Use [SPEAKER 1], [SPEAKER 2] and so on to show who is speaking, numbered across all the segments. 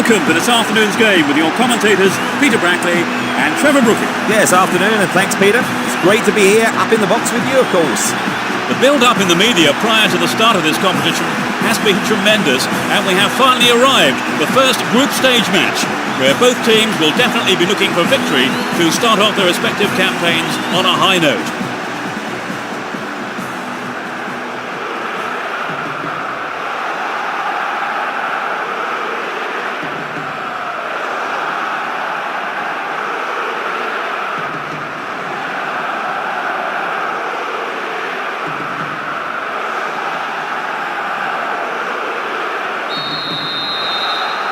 [SPEAKER 1] welcome to this afternoon's game with your commentators Peter Brackley and Trevor Brooking.
[SPEAKER 2] Yes, afternoon, and thanks, Peter. It's great to be here, up in the box with you, of course.
[SPEAKER 1] The build-up in the media prior to the start of this competition has been tremendous, and we have finally arrived, the first group stage match, where both teams will definitely be looking for victory to start off their respective campaigns on a high note.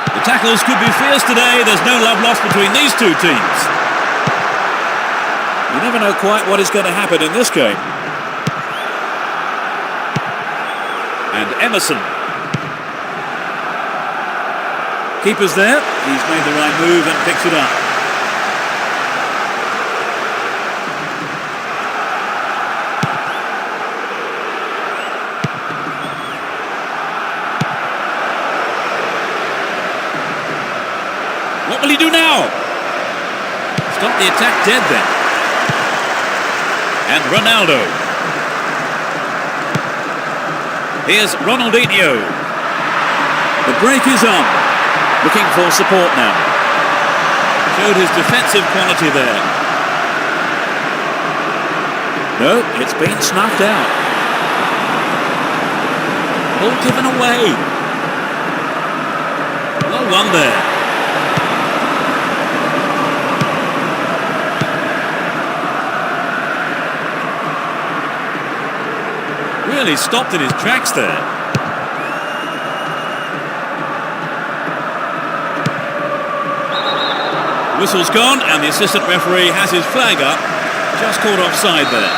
[SPEAKER 1] The tackles could be fierce today. There's no love lost between these two teams. You never know quite what is going to happen in this game. And Emerson. Keeper's there. He's made the right move and picks it up. What will he do now? Stop the attack dead then. And Ronaldo. Here's Ronaldinho. The break is on. Looking for support now. Showed his defensive quality there. No, it's been snuffed out. All given away. Well won there. Really stopped in his tracks there. Whistle's gone and the assistant referee has his flag up. Just caught offside there.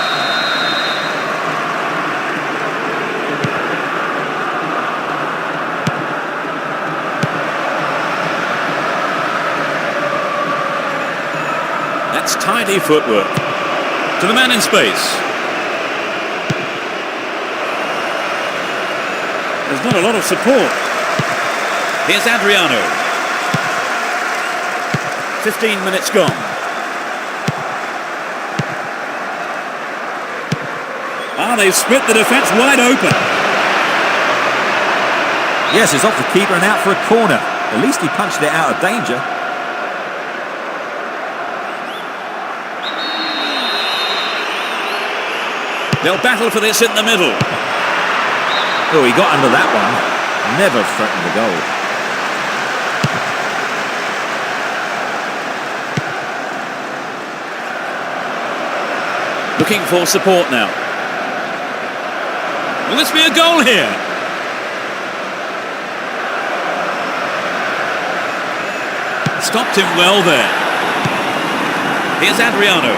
[SPEAKER 1] That's tidy footwork. To the man in space. There's not a lot of support. Here's Adriano. 15 minutes gone. They've split the defence wide open.
[SPEAKER 2] Yes, it's off the keeper and out for a corner. At least he punched it out of danger.
[SPEAKER 1] They'll battle for this in the middle.
[SPEAKER 2] Oh, he got under that one. Never threatened the goal.
[SPEAKER 1] Looking for support now. Will this be a goal here? Stopped him well there. Here's Adriano.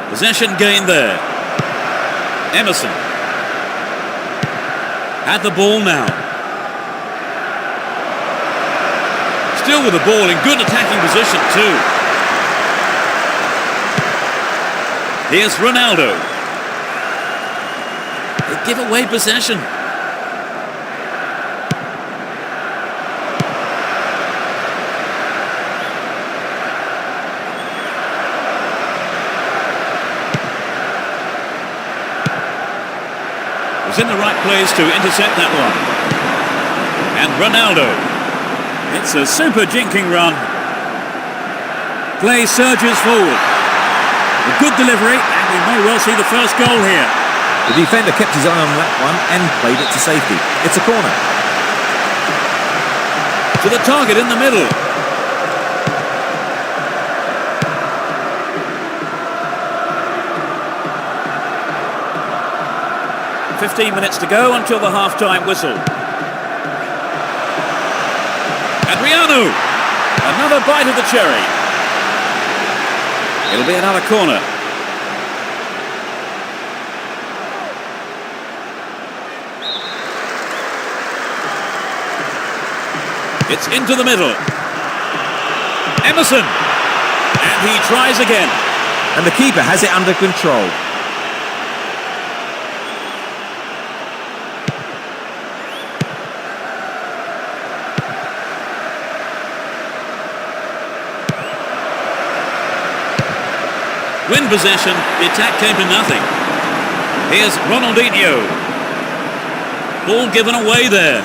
[SPEAKER 1] Possession gained there. Emerson. Had the ball now. Still with the ball in good attacking position too. Here's Ronaldo. They give away possession. Was in the right place to intercept that one. And Ronaldo. It's a super jinking run. Play surges forward. A good delivery, and we may well see the first goal here.
[SPEAKER 2] The defender kept his eye on that one and played it to safety. It's a corner.
[SPEAKER 1] To the target in the middle. 15 minutes to go until the half-time whistle. Adriano! Another bite of the cherry. It'll be another corner. It's into the middle. Emerson! And he tries again.
[SPEAKER 2] And the keeper has it under control.
[SPEAKER 1] Win possession, the attack came to nothing. Here's Ronaldinho. Ball given away there.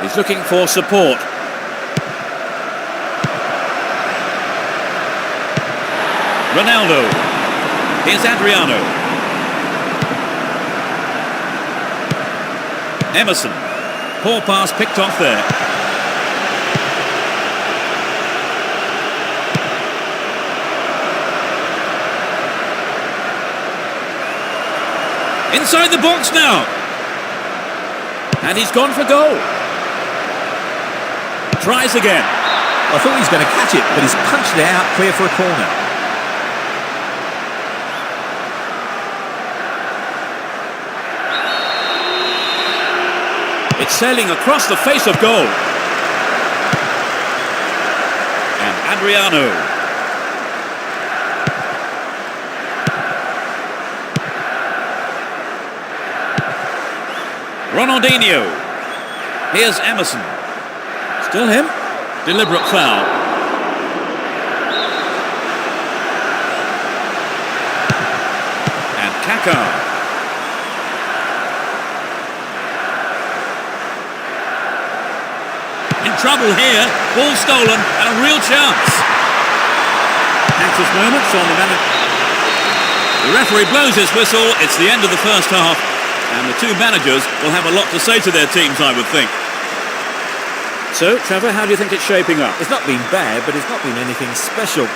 [SPEAKER 1] He's looking for support. Ronaldo. Here's Adriano. Emerson. Poor pass picked off there. Inside the box now. And he's gone for goal. Tries again.
[SPEAKER 2] I thought he was going to catch it, but he's punched it out clear for a corner.
[SPEAKER 1] It's sailing across the face of goal. And Adriano. Ronaldinho. Here's Emerson. Still him. Deliberate foul. And Kaká. In trouble here. Ball stolen and a real chance. Anxious moments on the manager. The referee blows his whistle. It's the end of the first half. And the two managers will have a lot to say to their teams, I would think. So, Trevor, how do you think it's shaping up?
[SPEAKER 2] It's not been bad, but it's not been anything special.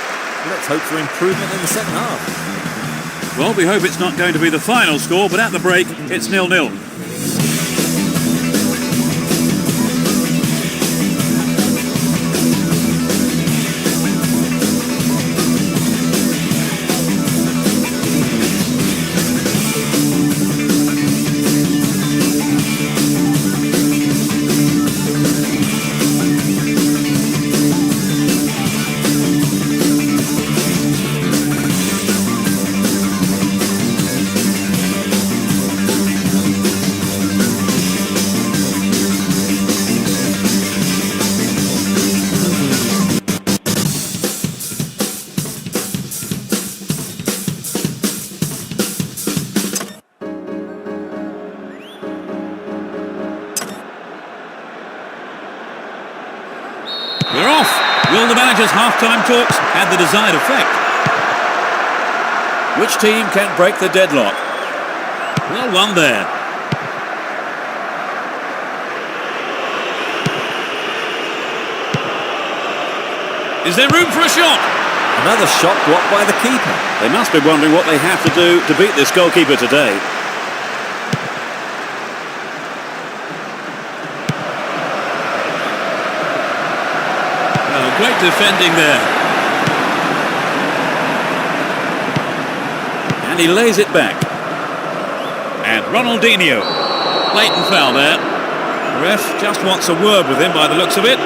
[SPEAKER 2] Let's hope for improvement in the second half.
[SPEAKER 1] Well, we hope it's not going to be the final score, but at the break, it's 0-0. We're off. Will the manager's half-time talks have the desired effect? Which team can break the deadlock? Well won there. Is there room for a shot?
[SPEAKER 2] Another shot blocked by the keeper.
[SPEAKER 1] They must be wondering what they have to do to beat this goalkeeper today. Great defending there. And he lays it back. And Ronaldinho. Blatant foul there. The ref just wants a word with him by the looks of it.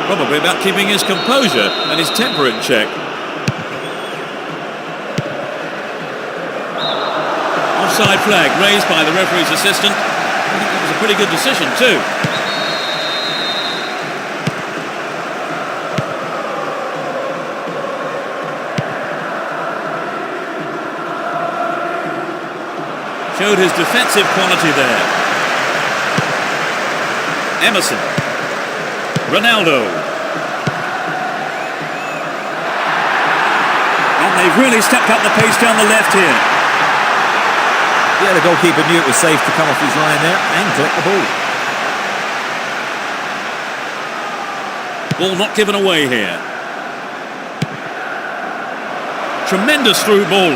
[SPEAKER 1] Probably about keeping his composure and his temper in check. Offside flag raised by the referee's assistant. I think that was a pretty good decision too. Showed his defensive quality there. Emerson. Ronaldo. And they've really stepped up the pace down the left here.
[SPEAKER 2] Yeah, the goalkeeper knew it was safe to come off his line there and collect the ball.
[SPEAKER 1] Ball not given away here. Tremendous through ball.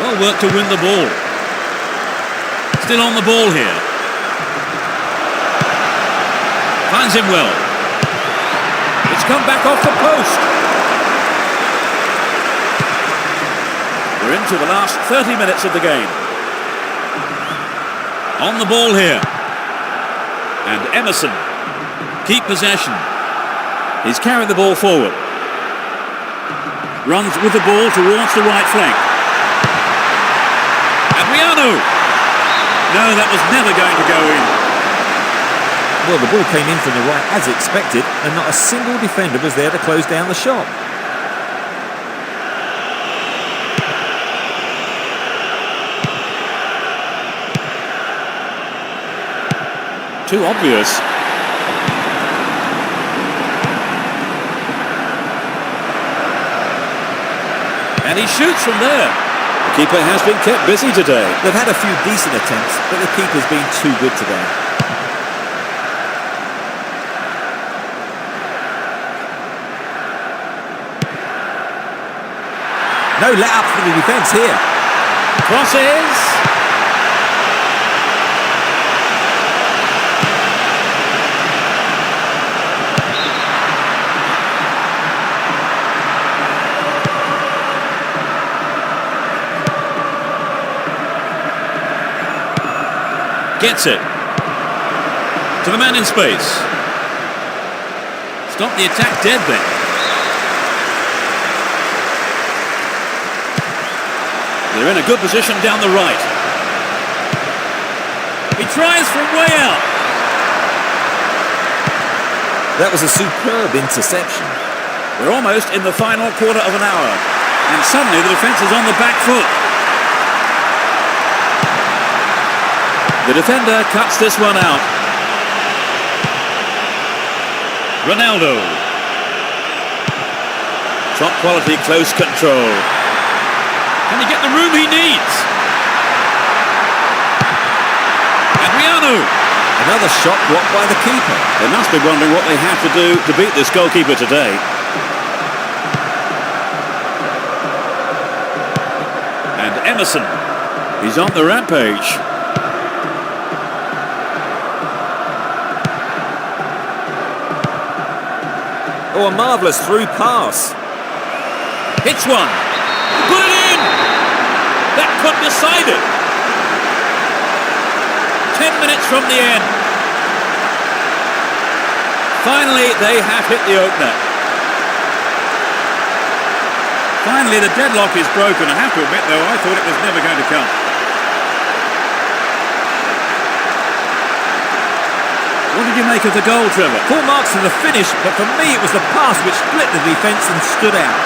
[SPEAKER 1] Well worked to win the ball. Still on the ball here. Finds him well. It's come back off the post. We're into the last 30 minutes of the game. On the ball here. And Emerson. Keep possession. He's carried the ball forward. Runs with the ball towards the right flank. Adriano! No, that was never going to go in.
[SPEAKER 2] Well, the ball came in from the right as expected, and not a single defender was there to close down the shot.
[SPEAKER 1] Too obvious. And he shoots from there. The keeper has been kept busy today.
[SPEAKER 2] They've had a few decent attempts, but the keeper's been too good today. No let up for the defence here.
[SPEAKER 1] Crosses. Gets it. To the man in space. Stop the attack dead then. They're in a good position down the right. He tries from way out.
[SPEAKER 2] That was a superb interception.
[SPEAKER 1] We're almost in the final quarter of an hour. And suddenly the defence is on the back foot. The defender cuts this one out. Ronaldo. Top quality close control. Can he get the room he needs? Adriano.
[SPEAKER 2] Another shot blocked by the keeper.
[SPEAKER 1] They must be wondering what they have to do to beat this goalkeeper today. And Emerson. He's on the rampage.
[SPEAKER 2] Oh, a marvellous through pass.
[SPEAKER 1] Hits one. Put it in! That could decide it. 10 minutes from the end. Finally, they have hit the opener. Finally, the deadlock is broken. I have to admit, though, I thought it was never going to come. What did you make of the goal, Trevor?
[SPEAKER 2] Full marks for the finish, but for me it was the pass which split the defence and stood out.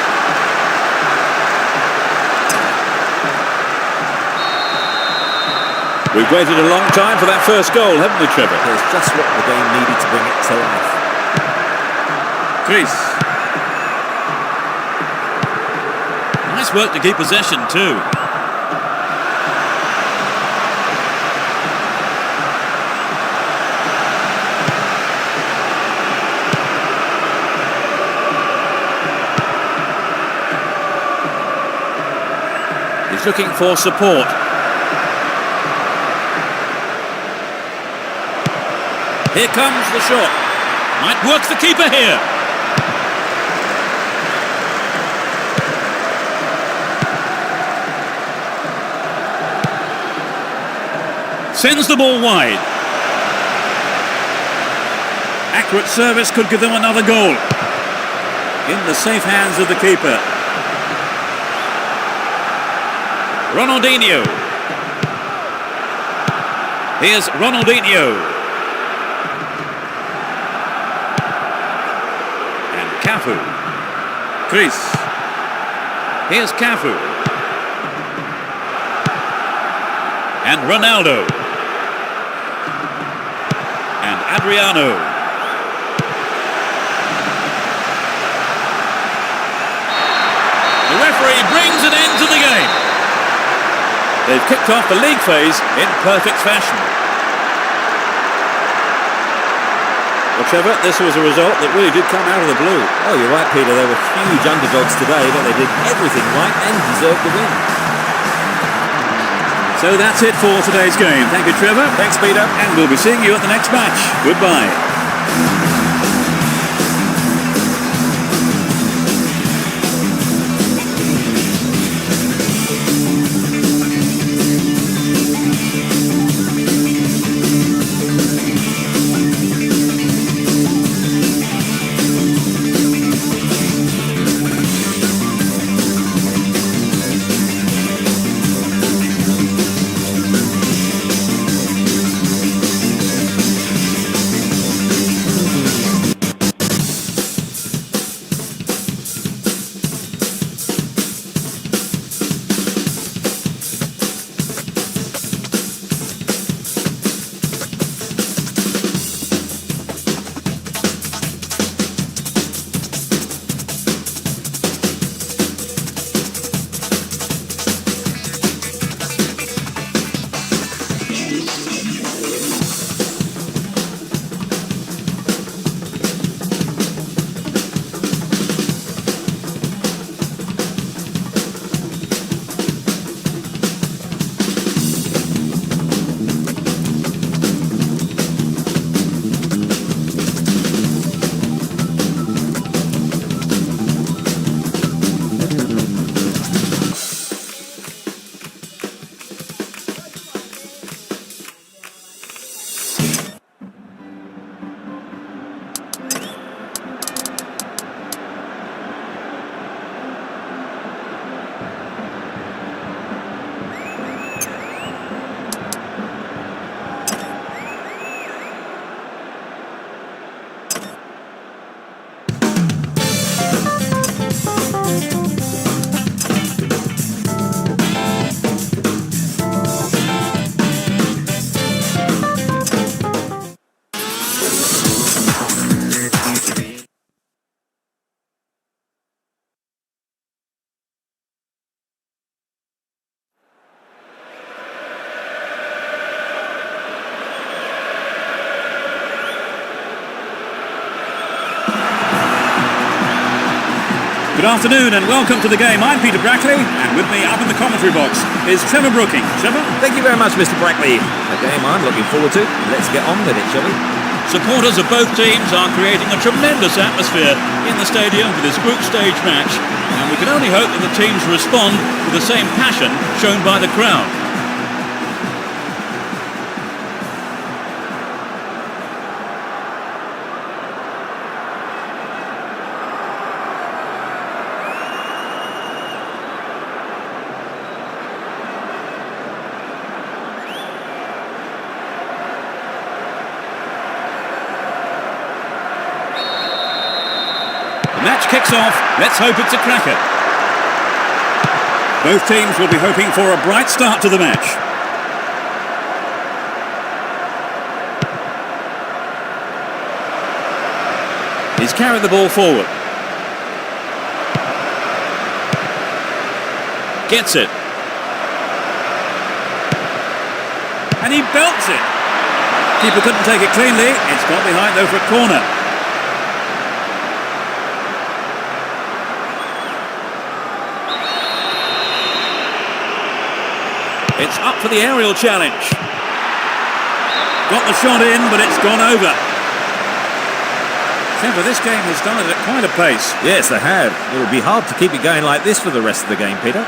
[SPEAKER 1] We've waited a long time for that first goal, haven't we, Trevor?
[SPEAKER 2] It's just what the game needed to bring it to life.
[SPEAKER 1] Chris. Nice work to keep possession too. He's looking for support. Here comes the shot. Might work the keeper here. Sends the ball wide. Accurate service could give them another goal. In the safe hands of the keeper. Ronaldinho. Here's Ronaldinho. And Cafu. Chris. Here's Cafu. And Ronaldo. And Adriano. The referee brings an end to the game. They've kicked off the league phase in perfect fashion. Well, Trevor, this was a result that really did come out of the blue.
[SPEAKER 2] Oh, you're right, Peter. They were huge underdogs today, but they did everything right and deserved the win.
[SPEAKER 1] So that's it for today's game. Thank you, Trevor.
[SPEAKER 2] Thanks, Peter.
[SPEAKER 1] And we'll be seeing you at the next match. Goodbye. Good afternoon and welcome to the game. I'm Peter Brackley, and with me up in the commentary box is Trevor Brooking. Trevor?
[SPEAKER 2] Thank you very much, Mr. Brackley. A game I'm looking forward to. Let's get on with it, shall we?
[SPEAKER 1] Supporters of both teams are creating a tremendous atmosphere in the stadium for this group stage match, and we can only hope that the teams respond with the same passion shown by the crowd. Match kicks off. Let's hope it's a cracker. Both teams will be hoping for a bright start to the match. He's carried the ball forward. Gets it. And he belts it. Keeper couldn't take it cleanly. It's got behind though for a corner. It's up for the aerial challenge. Got the shot in, but it's gone over. Trevor, this game has started at quite a pace.
[SPEAKER 2] Yes, they have. It will be hard to keep it going like this for the rest of the game, Peter.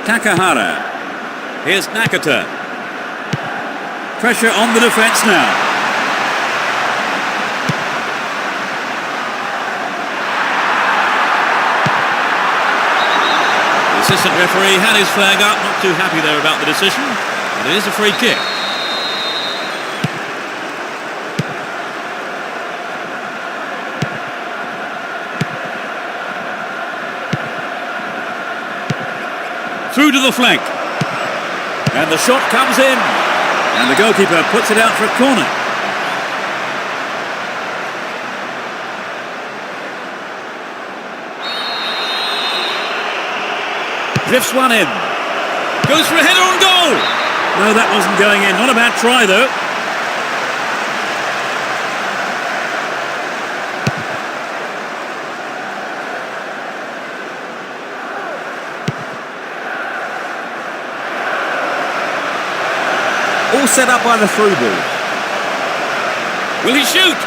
[SPEAKER 1] Takahara. Here's Nakata. Pressure on the defence now. The assistant referee had his flag up, not too happy there about the decision, but it is a free kick. Through to the flank. And the shot comes in. And the goalkeeper puts it out for a corner. Drifts one in. Goes for a header on goal. No, that wasn't going in. Not a bad try, though.
[SPEAKER 2] All set up by the through ball.
[SPEAKER 1] Will he shoot?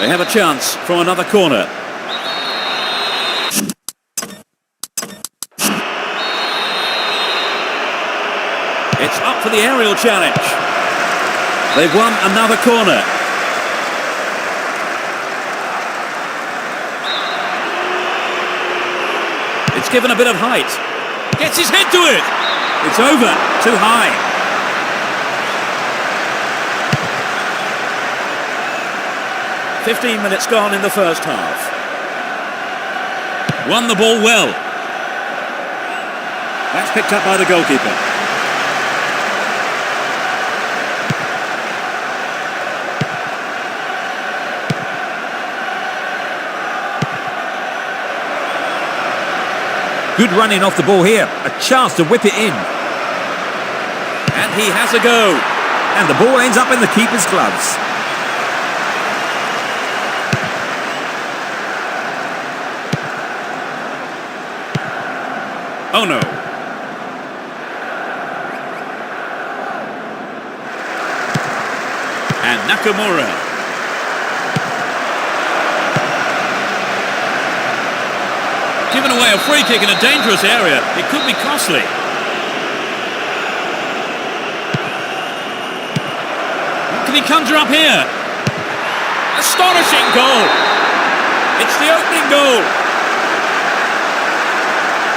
[SPEAKER 1] They have a chance from another corner. It's up for the aerial challenge. They've won another corner. It's given a bit of height. Gets his head to it. It's over. Too high. "15 minutes gone in the first half. Won the ball well. That's picked up by the goalkeeper.
[SPEAKER 2] Good running off the ball here. A chance to whip it in.
[SPEAKER 1] And he has a go.
[SPEAKER 2] And the ball ends up in the keeper's gloves.
[SPEAKER 1] Oh no. And Nakamura. Given away a free kick in a dangerous area. It could be costly. What can he conjure up here? Astonishing goal. It's the opening goal.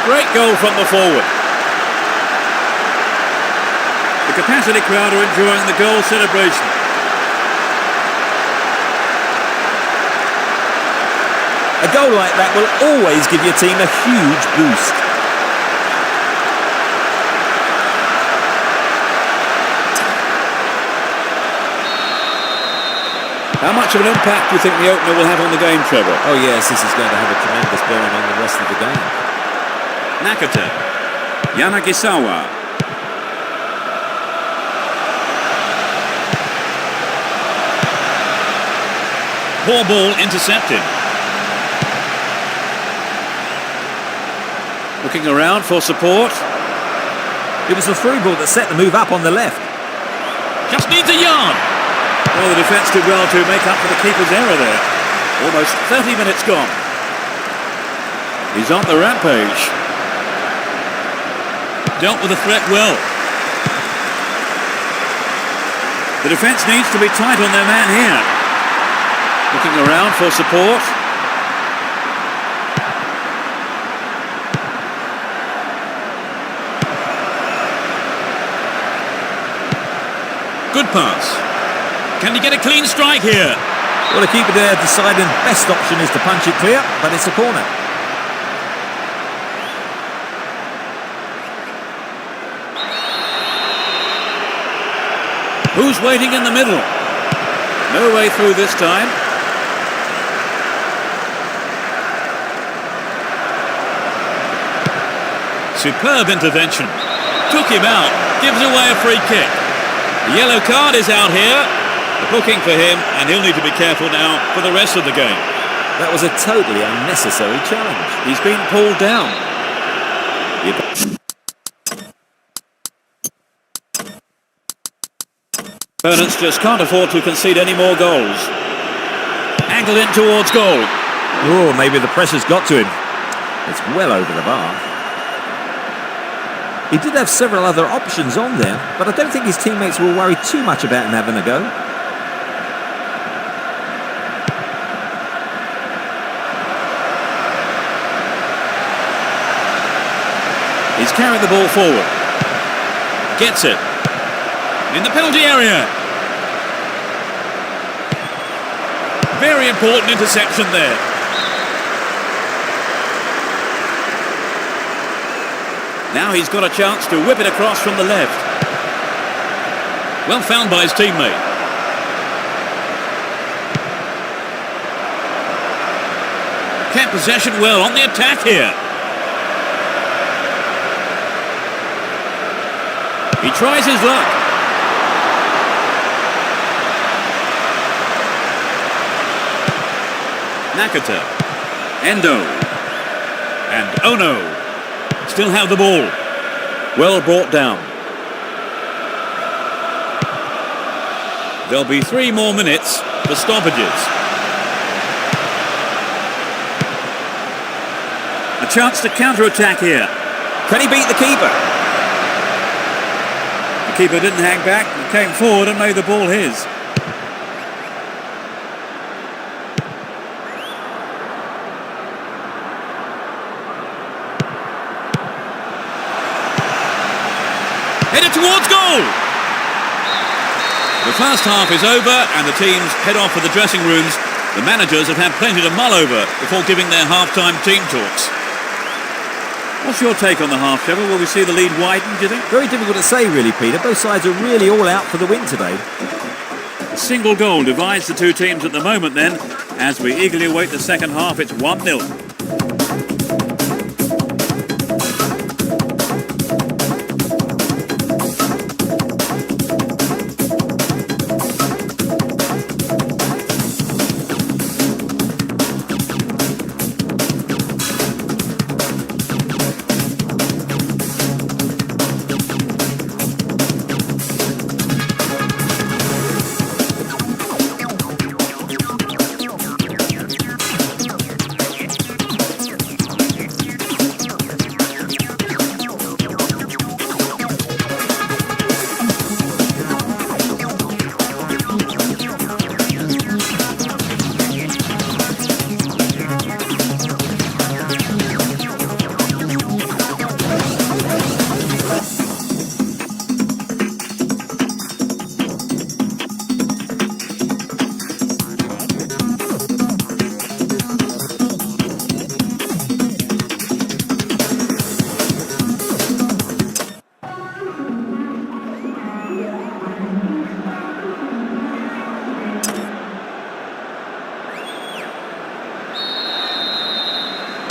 [SPEAKER 1] Great goal from the forward. The capacity crowd are enjoying the goal celebration.
[SPEAKER 2] A goal like that will always give your team a huge boost.
[SPEAKER 1] How much of an impact do you think the opener will have on the game, Trevor?
[SPEAKER 2] Oh yes, this is going to have a tremendous bearing on the rest of the game.
[SPEAKER 1] Nakata. Yanagisawa. Poor ball intercepted. Looking around for support.
[SPEAKER 2] It was the through ball that set the move up on the left.
[SPEAKER 1] Just needs a yard. Well, the defence did well to make up for the keeper's error there. Almost 30 minutes gone. He's on the rampage. Dealt with the threat well. The defence needs to be tight on their man here. Looking around for support. Good pass. Can he get a clean strike here?
[SPEAKER 2] Well, the keeper there deciding best option is to punch it clear, but it's a corner.
[SPEAKER 1] Who's waiting in the middle? No way through this time. Superb intervention. Took him out. Gives away a free kick. The yellow card is out here. The booking for him, and he'll need to be careful now for the rest of the game.
[SPEAKER 2] That was a totally unnecessary challenge.
[SPEAKER 1] He's been pulled down. Opponents just can't afford to concede any more goals. Angled in towards goal.
[SPEAKER 2] Oh, maybe the pressure's got to him. It's well over the bar. He did have several other options on there, but I don't think his teammates will worry too much about him having a go.
[SPEAKER 1] He's carried the ball forward. Gets it. In the penalty area. Very important interception there. Now he's got a chance to whip it across from the left. Well found by his teammate. Kept possession well on the attack here. He tries his luck. Nakata. Endo. And Ono. Still have the ball. Well brought down. There'll be 3 more minutes for stoppages. A chance to counter-attack here.
[SPEAKER 2] Can he beat the keeper?
[SPEAKER 1] The keeper didn't hang back and came forward and made the ball his. Headed towards goal! The first half is over and the teams head off for the dressing rooms. The managers have had plenty to mull over before giving their half-time team talks. What's your take on the half, Trevor? Will we see the lead widen, do you think?
[SPEAKER 2] Very difficult to say, really, Peter. Both sides are really all out for the win today.
[SPEAKER 1] A single goal divides the two teams at the moment then. As we eagerly await the second half, it's 1-0.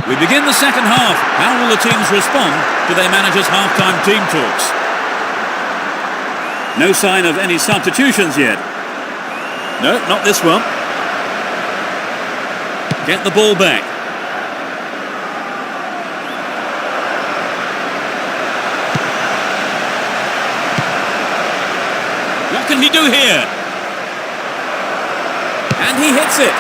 [SPEAKER 1] We begin the second half. How will the teams respond to their managers' half-time team talks? No sign of any substitutions yet. No, not this one. get the ball back. What can he do here? And he hits it.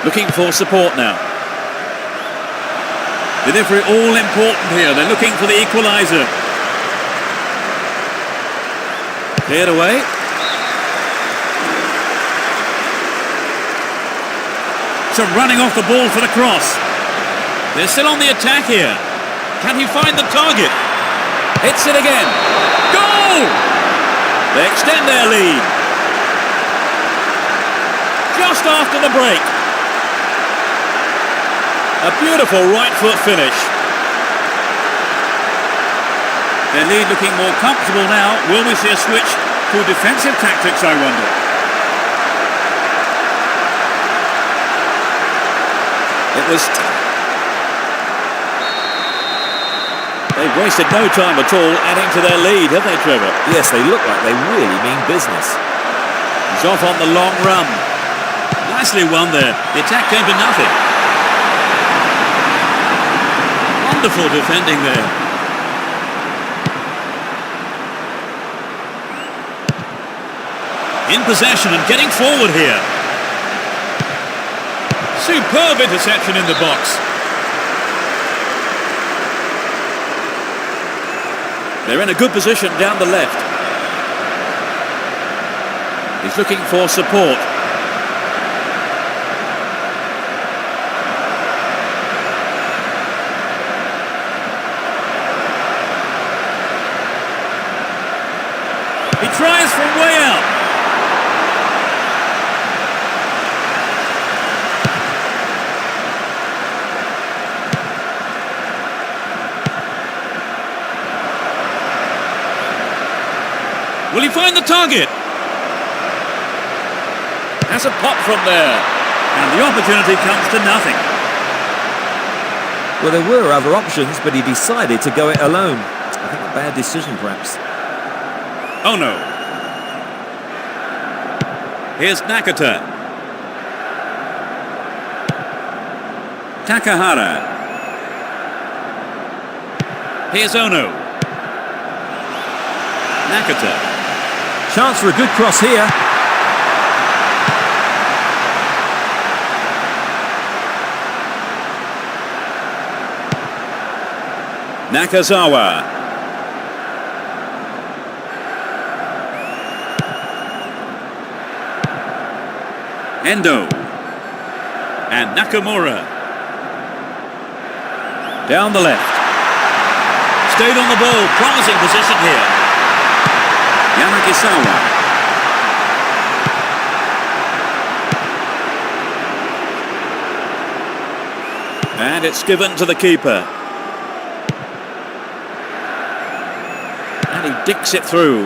[SPEAKER 1] Looking for support now. Delivery all important here. They're looking for the equaliser. Cleared away. So running off the ball for the cross. They're still on the attack here. Can he find the target? Hits it again. Goal! They extend their lead. Just after the break. A beautiful right foot finish. Their lead looking more comfortable now. Will we see a switch to defensive tactics, I wonder? It was... They've wasted no time at all adding to their lead, have they, Trevor?
[SPEAKER 2] Yes, they look like they really mean business.
[SPEAKER 1] He's off on the long run. Nicely won there. The attack came to nothing. Wonderful defending there. In possession and getting forward here. Superb interception in the box. They're in a good position down the left. He's looking for support. He tries from way out. Will he find the target? Has a pop from there. And the opportunity comes to nothing.
[SPEAKER 2] Well, there were other options, but he decided to go it alone. I think a bad decision, perhaps.
[SPEAKER 1] Oh no. Here's Nakata. Takahara. Here's Ono. Nakata.
[SPEAKER 2] Chance for a good cross here.
[SPEAKER 1] Nakazawa. Endo. And Nakamura. Down the left. Stayed on the ball. Promising position here. Yamagisawa. And it's given to the keeper. And he dicks it through.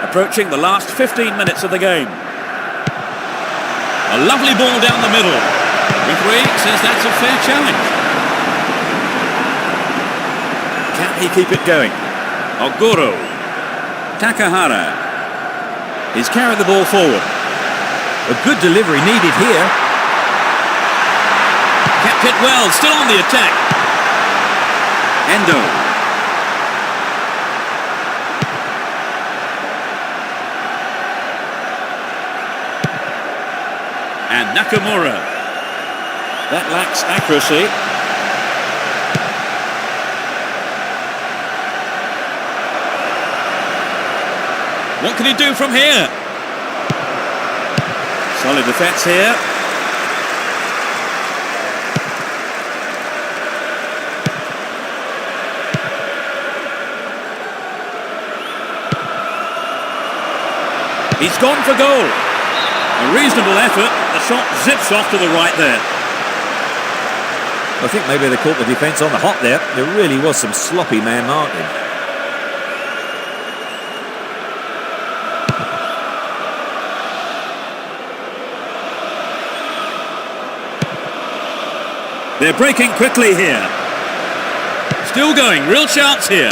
[SPEAKER 1] Approaching the last 15 minutes of the game. A lovely ball down the middle. Referee says that's a fair challenge. Can he keep it going? Oguro. Takahara. He's carried the ball forward.
[SPEAKER 2] A good delivery needed here.
[SPEAKER 1] Kept it well, still on the attack. Endo. And Nakamura. That lacks accuracy. What can he do from here? Solid defence here. He's gone for goal. A reasonable effort. The shot zips off to the right there.
[SPEAKER 2] I think maybe they caught the defence on the hop there. There really was some sloppy man marking. They're breaking quickly here. Still going, real chance here.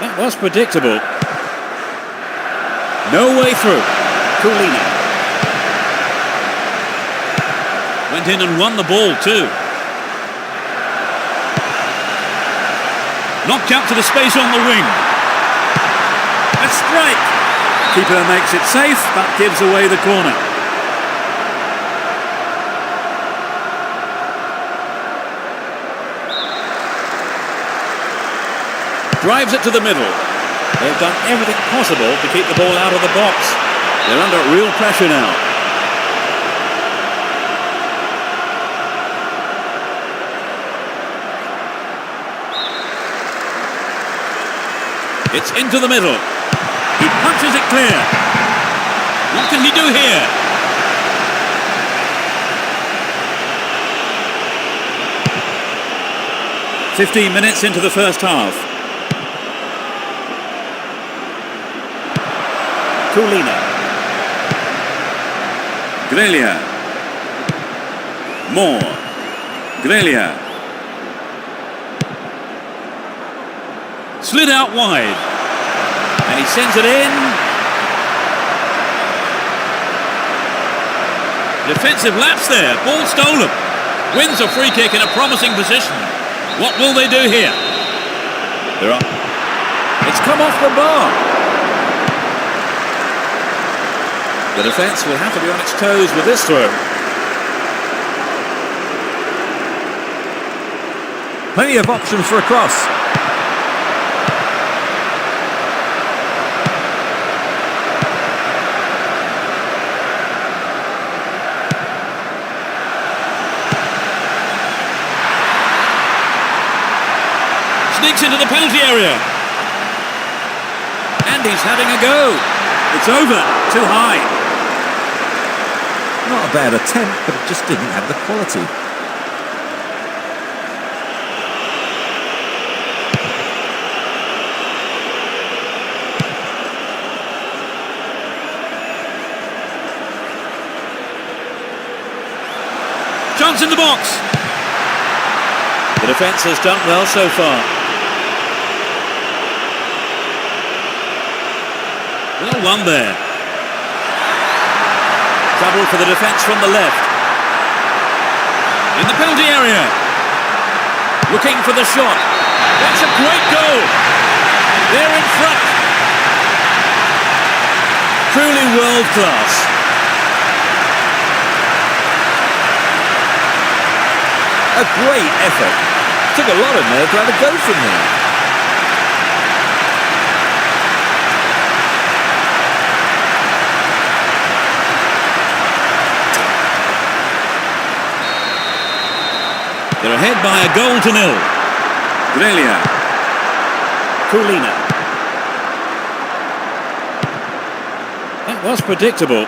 [SPEAKER 1] That was predictable. No way through. Kulina. Went in and won the ball too. Knocked out to the space on the wing. A strike. Keeper makes it safe, but gives away the corner. Drives it to the middle. They've done everything possible to keep the ball out of the box. They're under real pressure now. It's into the middle. He punches it clear. What can he do here? "15 minutes into the first half. Kulina. Grelia. Moore. Grelia. Slid out wide. And he sends it in. Defensive lapse there. Ball stolen. Wins a free kick in a promising position. What will they do here? It's come off the bar. The defence will have to be on its toes with this throw.
[SPEAKER 2] Plenty of options for a cross.
[SPEAKER 1] Sneaks into the penalty area. And he's having a go. It's over. Too high.
[SPEAKER 2] Not a bad attempt, but it just didn't have the quality.
[SPEAKER 1] Chance in the box. The defence has done well so far. Well won there. Trouble for the defence from the left. In the penalty area. Looking for the shot. That's a great goal. They're in front. Truly world class.
[SPEAKER 2] A great effort. Took a lot of nerve to have a go from there.
[SPEAKER 1] They're ahead by a goal to nil. Grelia. Kulina. That was predictable.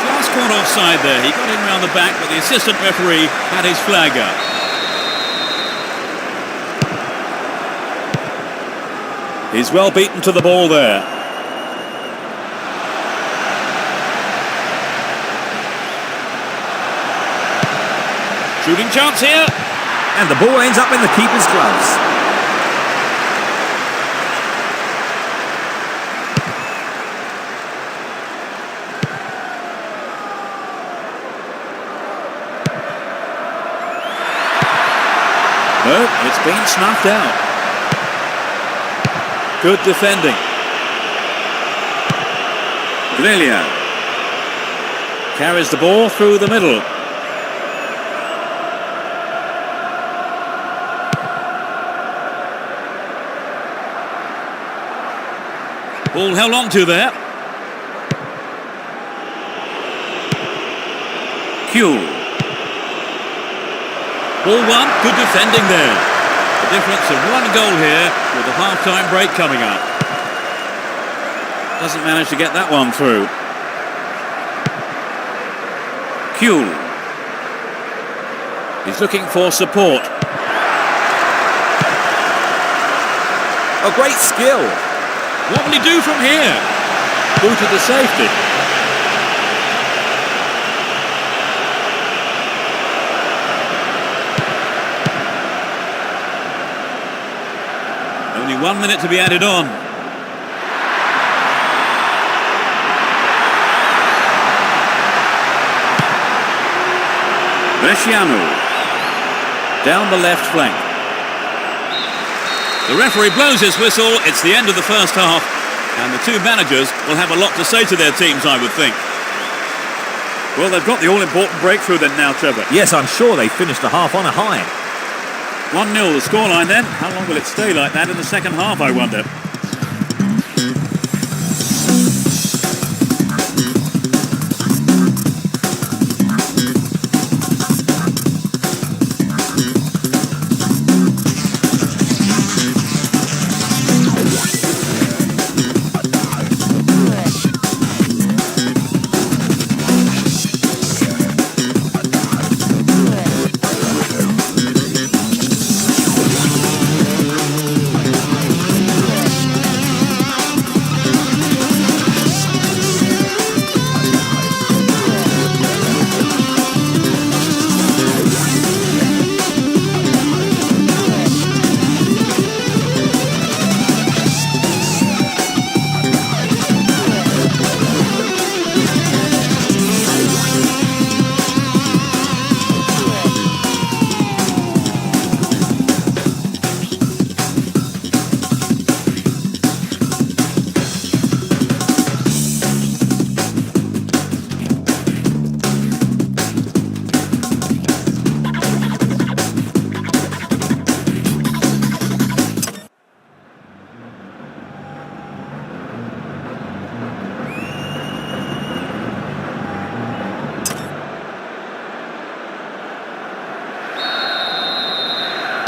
[SPEAKER 1] Last caught offside there. He got in round the back, but the assistant referee had his flag up. He's well beaten to the ball there. Shooting chance here.
[SPEAKER 2] And the ball ends up in the keeper's gloves.
[SPEAKER 1] No, it's been snuffed out. Good defending. Grelia carries the ball through the middle. Ball held on to there. Q. Ball one, good defending there. The difference of one goal here with the half-time break coming up. Doesn't manage to get that one through. Q. He's looking for support.
[SPEAKER 2] A great skill.
[SPEAKER 1] What will he do from here? Booted to safety. Only 1 minute to be added on. Bresciano. Down the left flank. The referee blows his whistle. It's the end of the first half. And the two managers will have a lot to say to their teams, I would think. Well, they've got the all-important breakthrough then now, Trevor.
[SPEAKER 2] Yes, I'm sure they finished the half on a high.
[SPEAKER 1] 1-0 the scoreline then. How long will it stay like that in the second half, I wonder?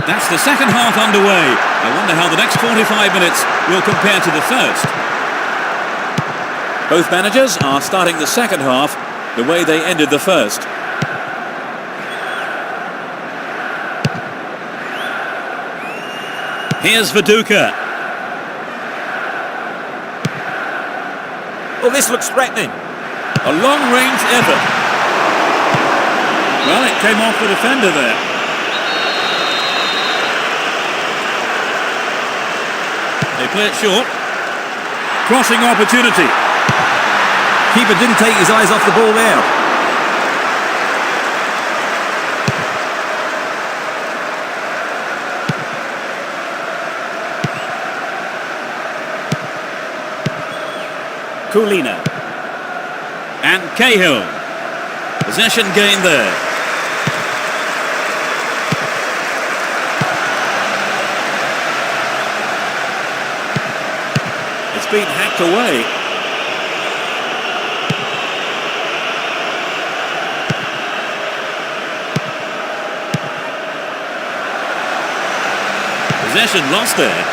[SPEAKER 1] That's the second half underway. I wonder how the next 45 minutes will compare to the first. Both managers are starting the second half the way they ended the first. Here's Viduka.
[SPEAKER 2] Oh, this looks threatening.
[SPEAKER 1] A long-range effort. Well, it came off the defender there. They play it short. Crossing opportunity.
[SPEAKER 2] Keeper didn't take his eyes off the ball there.
[SPEAKER 1] Kulina. And Cahill. Possession gained there. It's been hacked away. Possession lost there.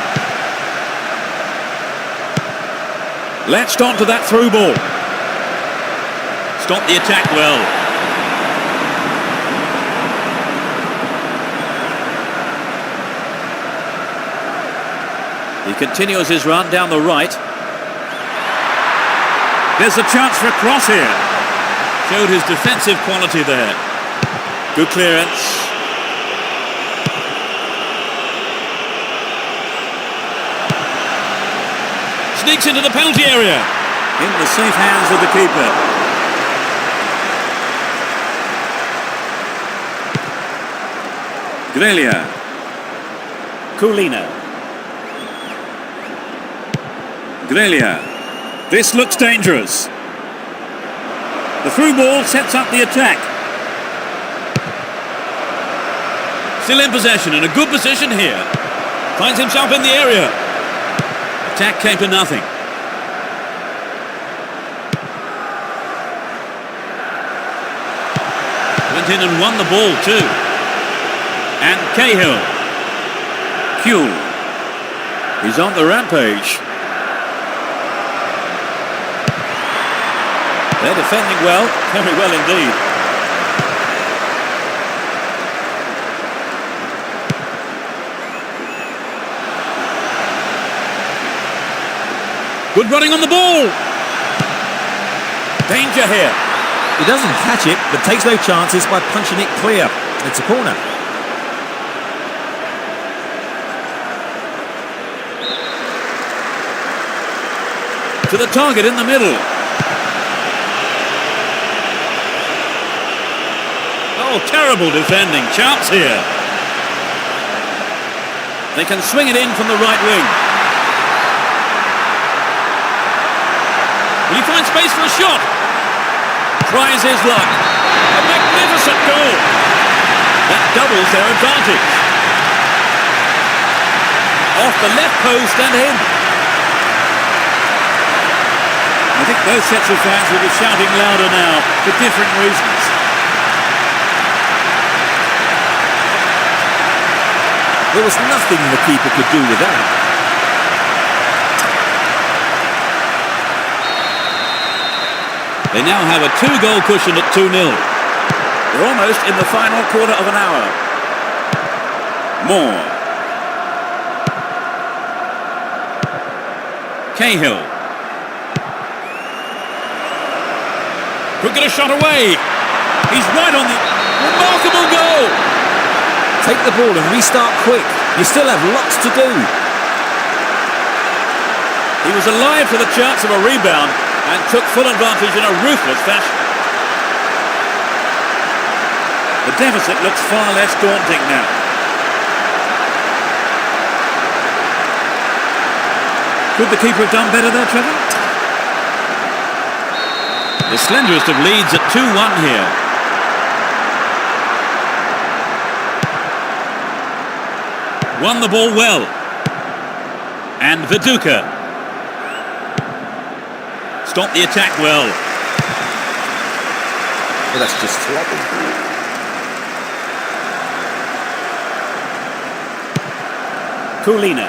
[SPEAKER 1] Latched on to that through ball. Stopped the attack well. He continues his run down the right. There's a chance for a cross here. Showed his defensive quality there. Good clearance. Sneaks into the penalty area. In the safe hands of the keeper. Grellia. Kulina. Grellia. This looks dangerous. The through ball sets up the attack. Still in possession, in a good position here. Finds himself in the area. Attack came to nothing. Went in and won the ball too. And Cahill. Kuhl. He's on the rampage. They're defending well, very well indeed. Good running on the ball. Danger here.
[SPEAKER 2] He doesn't catch it, but takes no chances by punching it clear. It's a corner.
[SPEAKER 1] to the target in the middle. Oh, terrible defending. Chance here. They can swing it in from the right wing. Will he find space for a shot? Tries his luck. A magnificent goal. That doubles their advantage. Off the left post and in. I think both sets of fans will be shouting louder now for different reasons.
[SPEAKER 2] There was nothing the keeper could do with that.
[SPEAKER 1] They now have a 2-goal cushion at 2-0. We're almost in the final quarter of an hour. Moore. Cahill. Could get a shot away. He's right on the... Remarkable goal!
[SPEAKER 2] Take the ball and restart quick. You still have lots to do.
[SPEAKER 1] He was alive for the chance of a rebound and took full advantage in a ruthless fashion. The deficit looks far less daunting now. Could the keeper have done better there, Trevor? The slenderest of leads at 2-1 here. Won the ball well. And Viduka. Stopped the attack well.
[SPEAKER 2] Well, that's just trouble.
[SPEAKER 1] Kulina.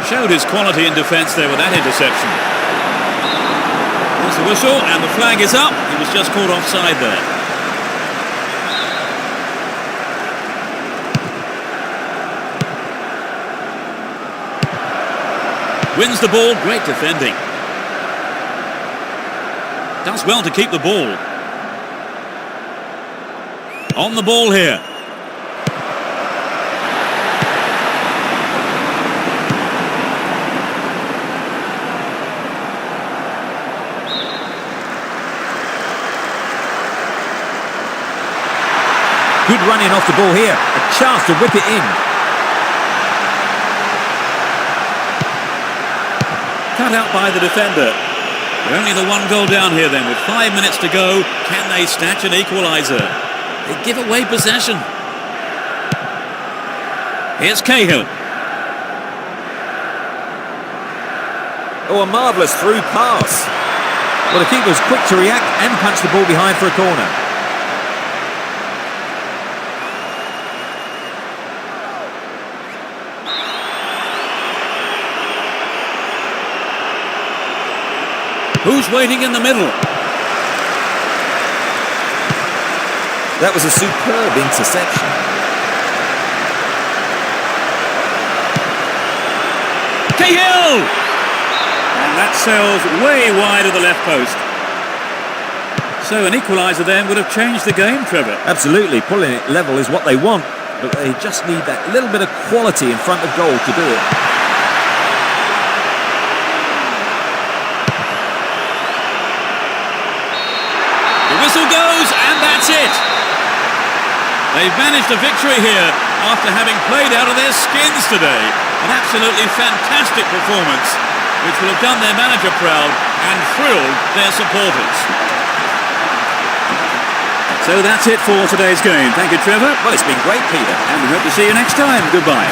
[SPEAKER 1] Showed his quality in defence there with that interception. There's the whistle and the flag is up. He was just caught offside there. Wins the ball, great defending. Does well to keep the ball. On the ball here.
[SPEAKER 2] Good running off the ball here. A chance to whip it in.
[SPEAKER 1] Cut out by the defender. They're only the 1 goal down here then with 5 minutes to go. Can they snatch an equaliser? They give away possession. Here's Cahill.
[SPEAKER 2] Oh, a marvellous through pass. Well, the keeper was quick to react and punch the ball behind for a corner.
[SPEAKER 1] Who's waiting in the middle?
[SPEAKER 2] That was a superb interception.
[SPEAKER 1] Cahill! And that sails way wide of the left post. So an equaliser then would have changed the game, Trevor.
[SPEAKER 2] Absolutely. Pulling it level is what they want, but they just need that little bit of quality in front of goal to do it.
[SPEAKER 1] Whistle goes, and that's it. They've managed a victory here after having played out of their skins today. An absolutely fantastic performance, which will have done their manager proud and thrilled their supporters. So that's it for today's game. Thank you, Trevor.
[SPEAKER 2] Well, it's been great, Peter.
[SPEAKER 1] And we hope to see you next time. Goodbye.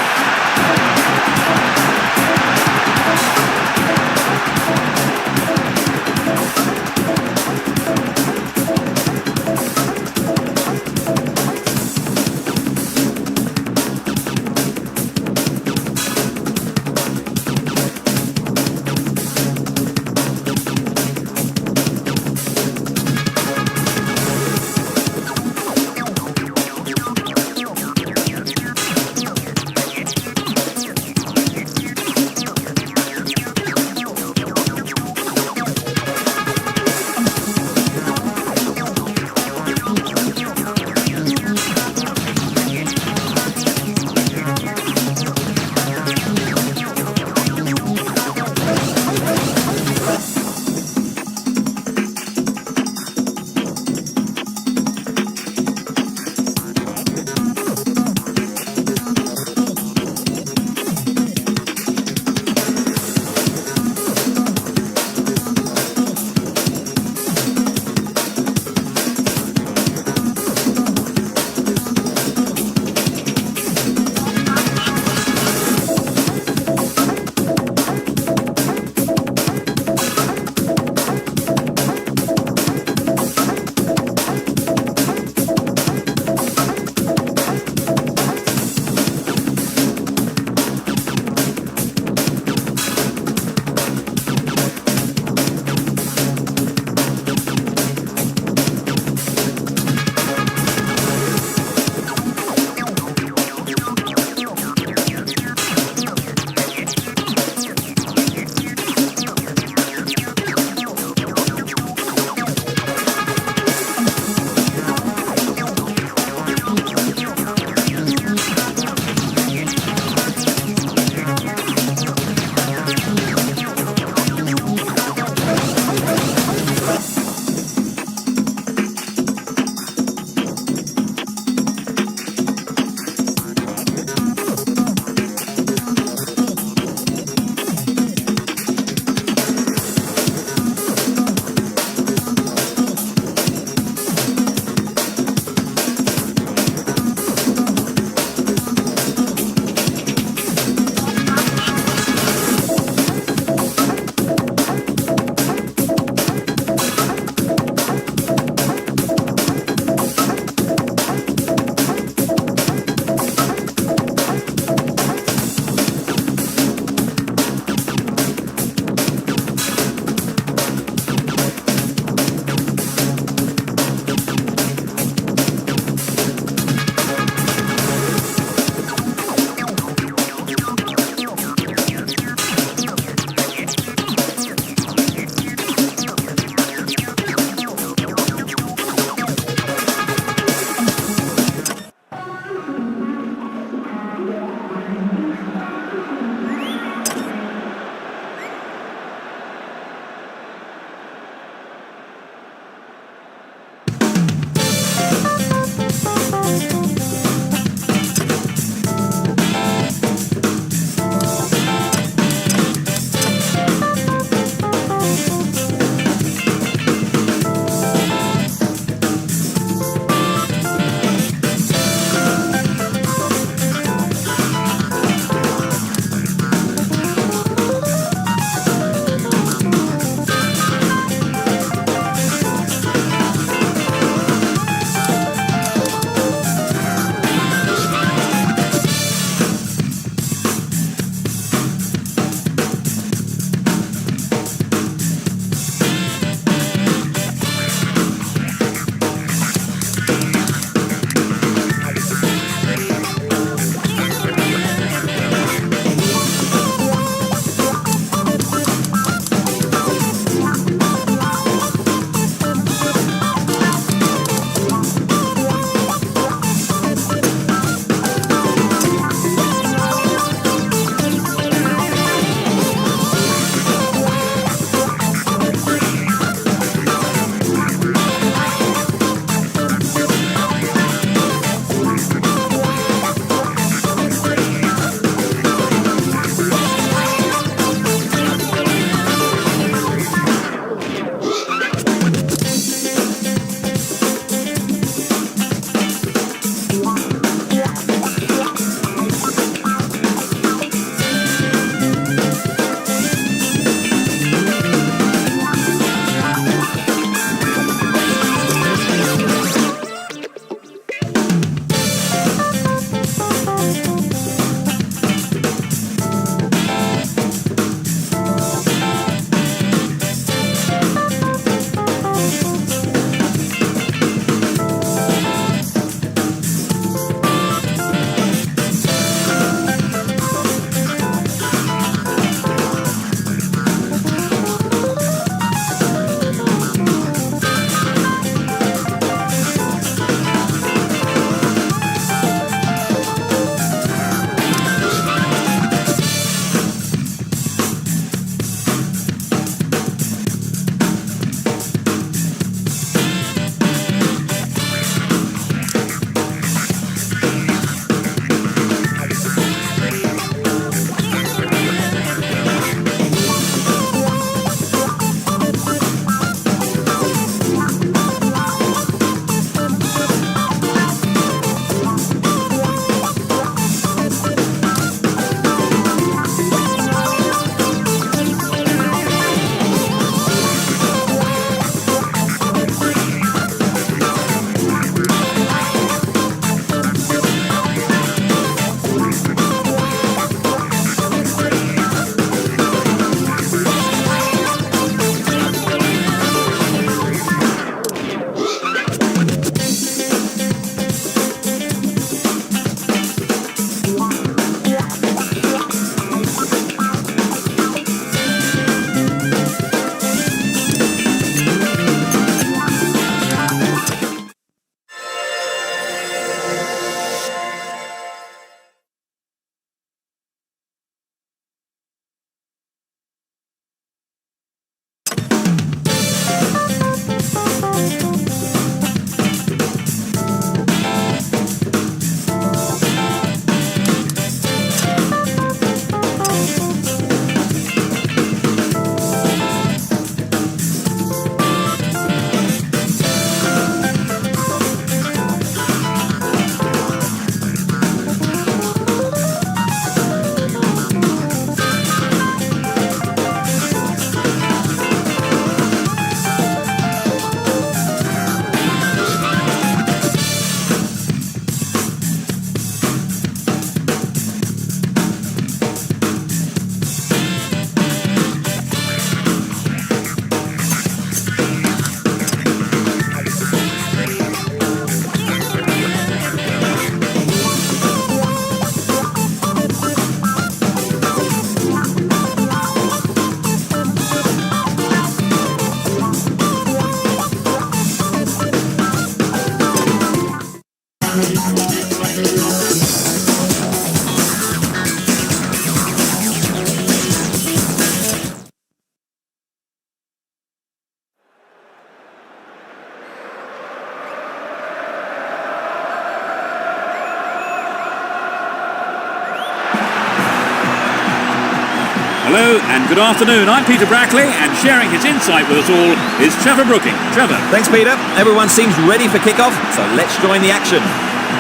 [SPEAKER 1] Hello and good afternoon. I'm Peter Brackley, and sharing his insight with us all is Trevor Brooking. Trevor.
[SPEAKER 2] Thanks, Peter. Everyone seems ready for kick-off, so let's join the action.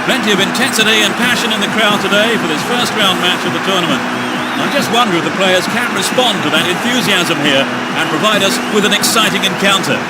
[SPEAKER 1] Plenty of intensity and passion in the crowd today for this first round match of the tournament. I just wonder if the players can respond to that enthusiasm here and provide us with an exciting encounter.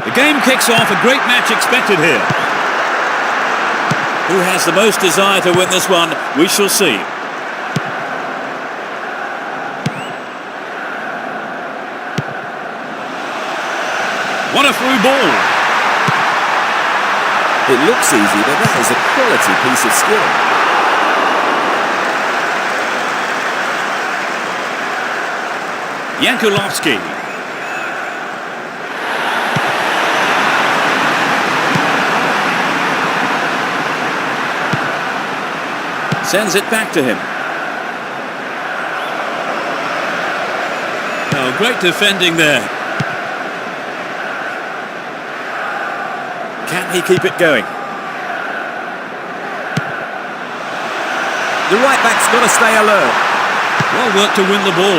[SPEAKER 1] The game kicks off, a great match expected here. Who has the most desire to win this one? We shall see. What a through ball.
[SPEAKER 2] It looks easy, but that is a quality piece of skill.
[SPEAKER 1] Jankulovski. Sends it back to him. Oh, great defending there. Can he keep it going?
[SPEAKER 2] The right back's got to stay alert.
[SPEAKER 1] Well worked to win the ball.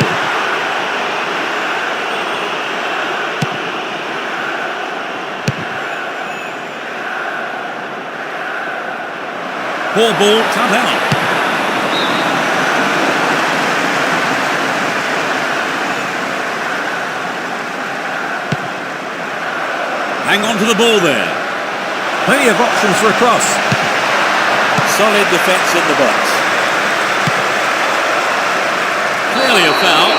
[SPEAKER 1] Poor ball cut out. Hang on to the ball there.
[SPEAKER 2] Plenty of options for a cross.
[SPEAKER 1] Solid defence in the box. Clearly a foul.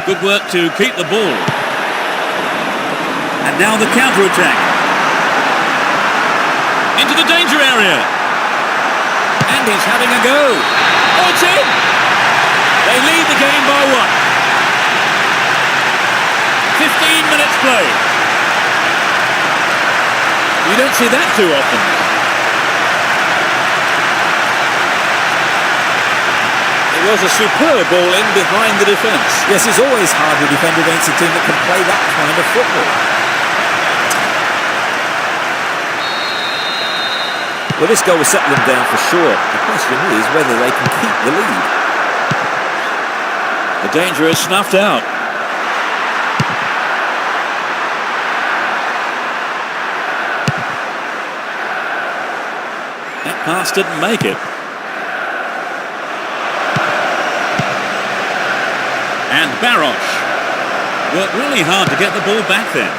[SPEAKER 1] Good work to keep the ball. And now the counter-attack. Into the danger area. And he's having a go. Oh, it's in! They lead the game by 1. 15 minutes played. You don't see that too often. It was a superb ball in behind the defence.
[SPEAKER 2] Yes, it's always hard to defend against a team that can play that kind of football. Well, this goal will settle them down for sure. The question is whether they can keep the lead.
[SPEAKER 1] The danger is snuffed out. That pass didn't make it. And Barosh worked really hard to get the ball back there.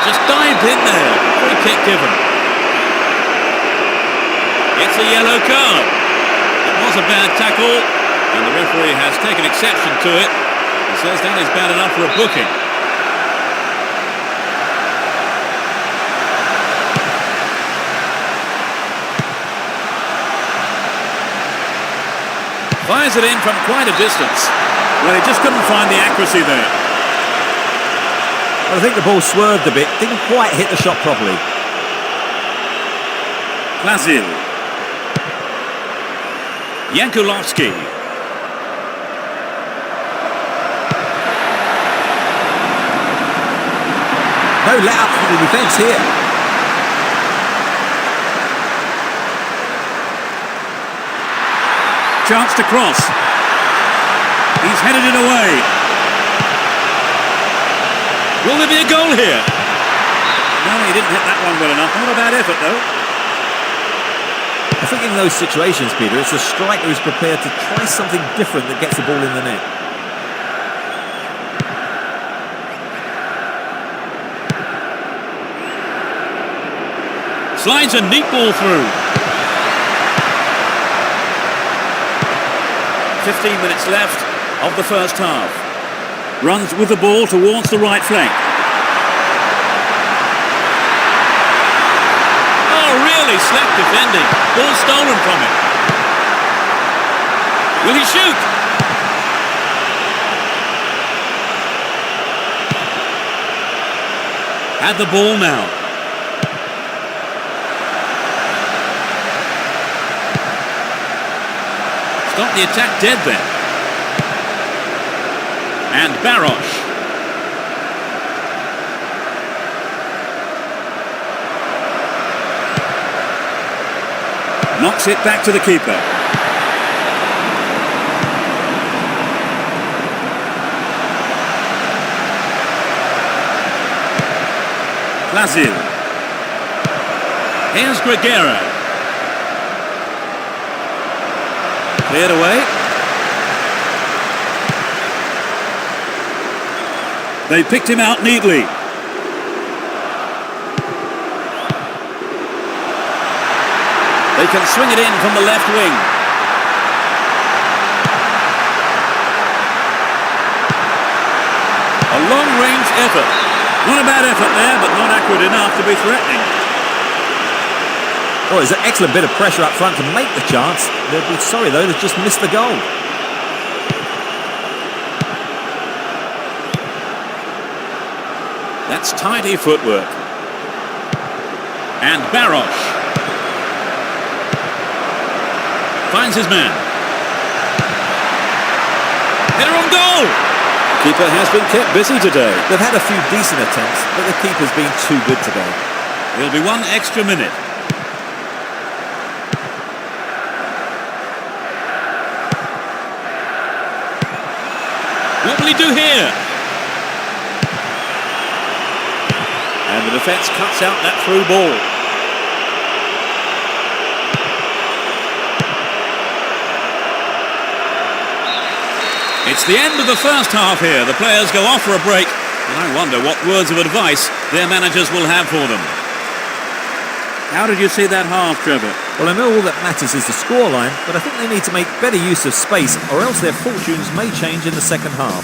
[SPEAKER 1] Just dived in there. Free kick given. It's a yellow card. It was a bad tackle, and the referee has taken exception to it. He says that is bad enough for a booking. Fires it in from quite a distance. Well, he just couldn't find the accuracy there.
[SPEAKER 2] Well, I think the ball swerved a bit, didn't quite hit the shot properly.
[SPEAKER 1] Plazil. Jankulovski.
[SPEAKER 2] No let up for the defence here.
[SPEAKER 1] Chance to cross. He's headed it away. Will there be a goal here? No, he didn't hit that one well enough. Not a bad effort, though.
[SPEAKER 2] I think in those situations, Peter, it's the striker who's prepared to try something different that gets the ball in the net.
[SPEAKER 1] Slides a neat ball through. 15 minutes left of the first half. Runs with the ball towards the right flank. Oh, really slack defending. Ball stolen from him. Will he shoot? Had the ball now. Stop the attack dead then. And Barosh. Knocks it back to the keeper. Lazil. Here's Gregera. Cleared away. They picked him out neatly. They can swing it in from the left wing. A long-range effort. Not a bad effort there, but not accurate enough to be threatening.
[SPEAKER 2] Oh, it's an excellent bit of pressure up front to make the chance. They'd be sorry, though, they've just missed the goal.
[SPEAKER 1] That's tidy footwork. And Barosh finds his man. Header on goal! Keeper has been kept busy today.
[SPEAKER 2] They've had a few decent attempts, but the keeper's been too good today.
[SPEAKER 1] There'll be one extra minute. What will he do here? And the defence cuts out that through ball. It's the end of the first half here. The players go off for a break, and I wonder what words of advice their managers will have for them. How did you see that half, Trevor?
[SPEAKER 2] Well, I know all that matters is the scoreline, but I think they need to make better use of space, or else their fortunes may change in the second half.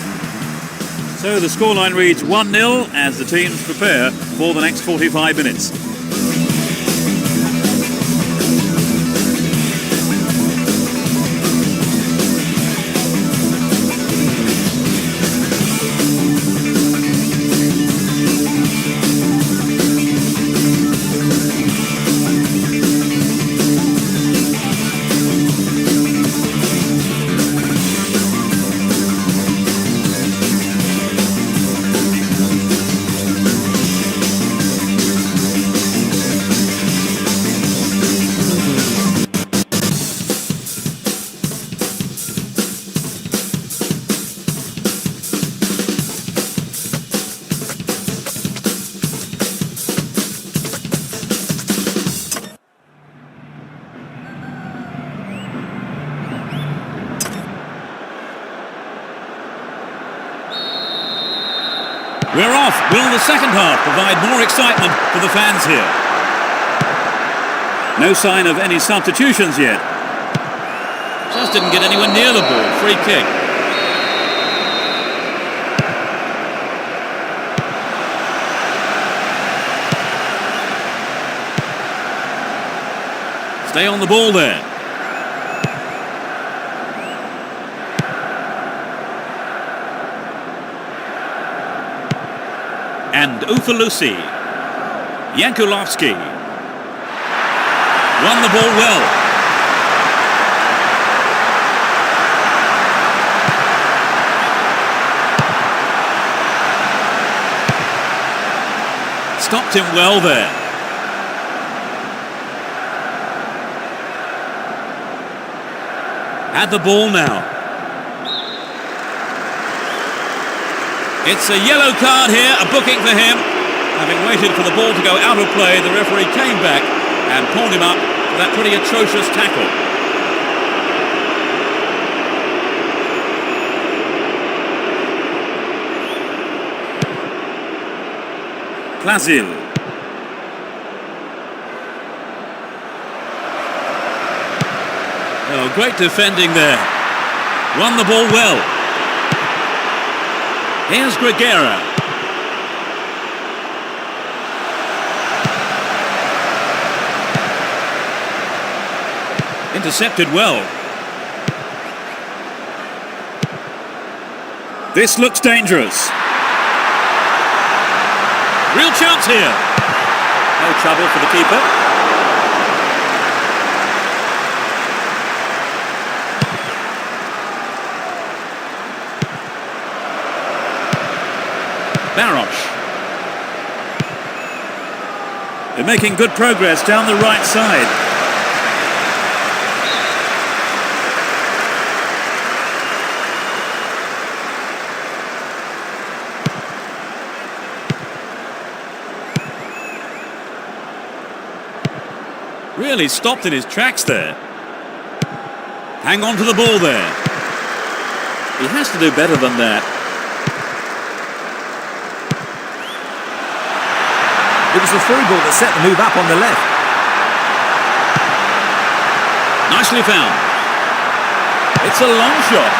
[SPEAKER 1] So the scoreline reads 1-0 as the teams prepare for the next 45 minutes. We're off. Will the second half provide more excitement for the fans here? No sign of any substitutions yet. Just didn't get anywhere near the ball. Free kick. Stay on the ball there. And Ufalusi. Yankulovsky. Won the ball well. Stopped him well there. Had the ball now. It's a yellow card here, a booking for him. Having waited for the ball to go out of play, the referee came back and pulled him up for that pretty atrocious tackle. Lazil. Oh, great defending there. Won the ball well. Here's Gregera. Intercepted well. This looks dangerous. Real chance here. No trouble for the keeper. Barosh. They're making good progress down the right side. Really stopped in his tracks there. Hang on to the ball there. He has to do better than that.
[SPEAKER 2] It was the through ball that set the move up on the left.
[SPEAKER 1] Nicely found. It's a long shot.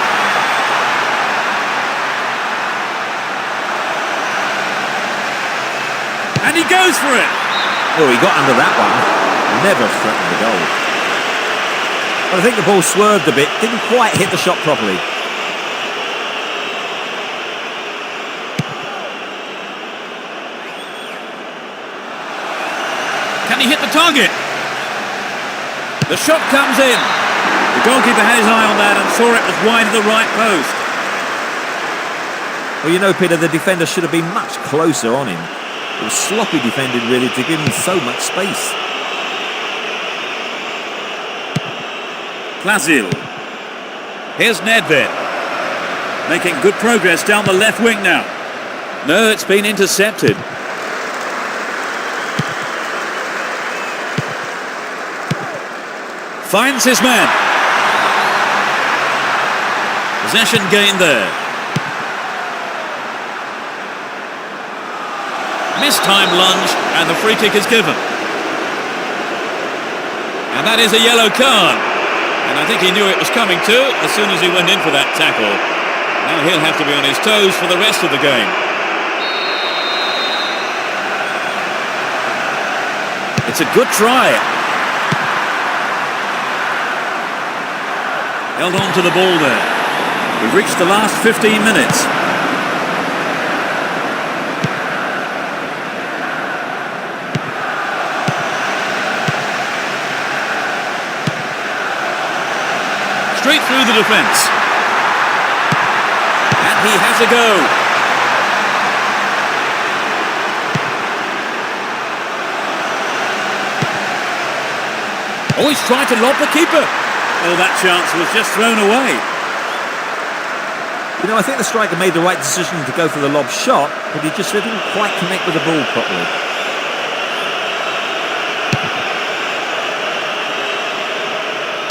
[SPEAKER 1] And he goes for it.
[SPEAKER 2] Oh, he got under that one. Never threatened the goal. But I think the ball swerved a bit. Didn't quite hit the shot properly.
[SPEAKER 1] Can he hit the target? The shot comes in. The goalkeeper had his eye on that and saw it was wide of the right post.
[SPEAKER 2] Well, you know, Peter, the defender should have been much closer on him. It was sloppy defending, really, to give him so much space.
[SPEAKER 1] Plazil. Here's Nedved. Making good progress down the left wing now. No, it's been intercepted. Finds his man. Possession gained there. Mistime lunge and the free kick is given. And that is a yellow card. And I think he knew it was coming too as soon as he went in for that tackle. Now he'll have to be on his toes for the rest of the game. It's a good try. Held on to the ball there. We've reached the last 15 minutes. Straight through the defence. And he has a go. Oh, he's tried to lob the keeper. Oh, that chance was just thrown away.
[SPEAKER 2] You know, I think the striker made the right decision to go for the lob shot, but he just didn't quite connect with the ball properly.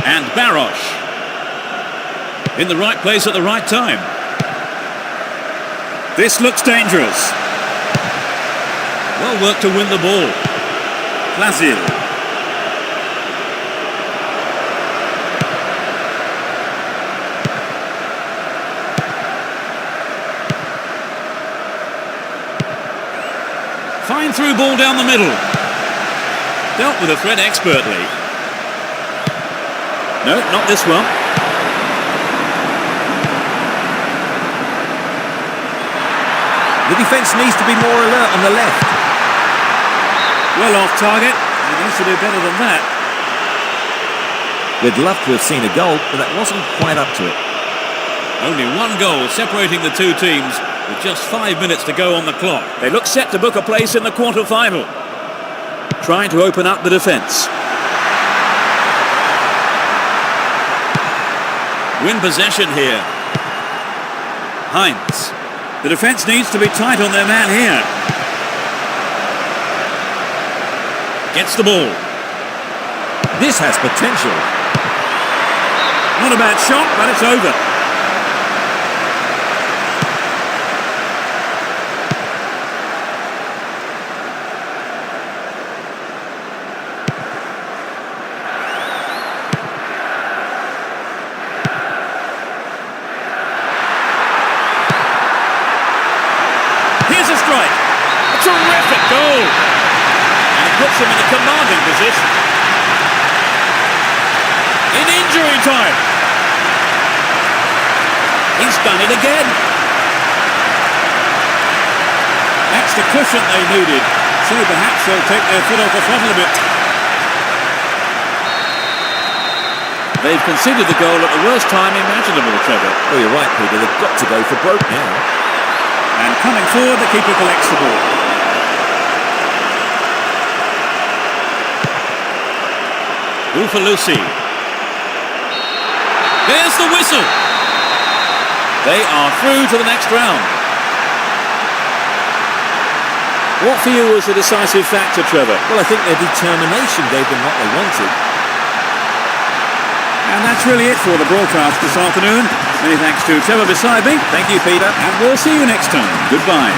[SPEAKER 1] And Barosh. In the right place at the right time. This looks dangerous. Well worked to win the ball. Plazil. Fine through ball down the middle. Dealt with the threat expertly. No, not this one.
[SPEAKER 2] The defence needs to be more alert on the left.
[SPEAKER 1] Well off target. He needs to do better than that.
[SPEAKER 2] We'd love to have seen a goal, but that wasn't quite up to it.
[SPEAKER 1] Only one goal separating the two teams with just 5 minutes to go on the clock. They look set to book a place in the quarter-final. Trying to open up the defence. Win possession here. Heinz. The defence needs to be tight on their man here. Gets the ball.
[SPEAKER 2] This has potential.
[SPEAKER 1] Not a bad shot, but it's over. terrific goal! And puts him in a commanding position. In injury time. He's done it again. That's the cushion they needed. So perhaps they'll take their foot off the throttle a bit. They've conceded the goal at the worst time imaginable, Trevor.
[SPEAKER 2] Well, you're right, Peter. They've got to go for broke now.
[SPEAKER 1] And coming forward, the keeper collects the ball. Lucy. There's the whistle. They are through to the next round.
[SPEAKER 2] What for you was a decisive factor, Trevor? Well, I think their determination gave them what they wanted.
[SPEAKER 1] And that's really it for the broadcast this afternoon. Many thanks to Trevor beside me.
[SPEAKER 2] Thank you, Peter.
[SPEAKER 1] And we'll see you next time. Goodbye.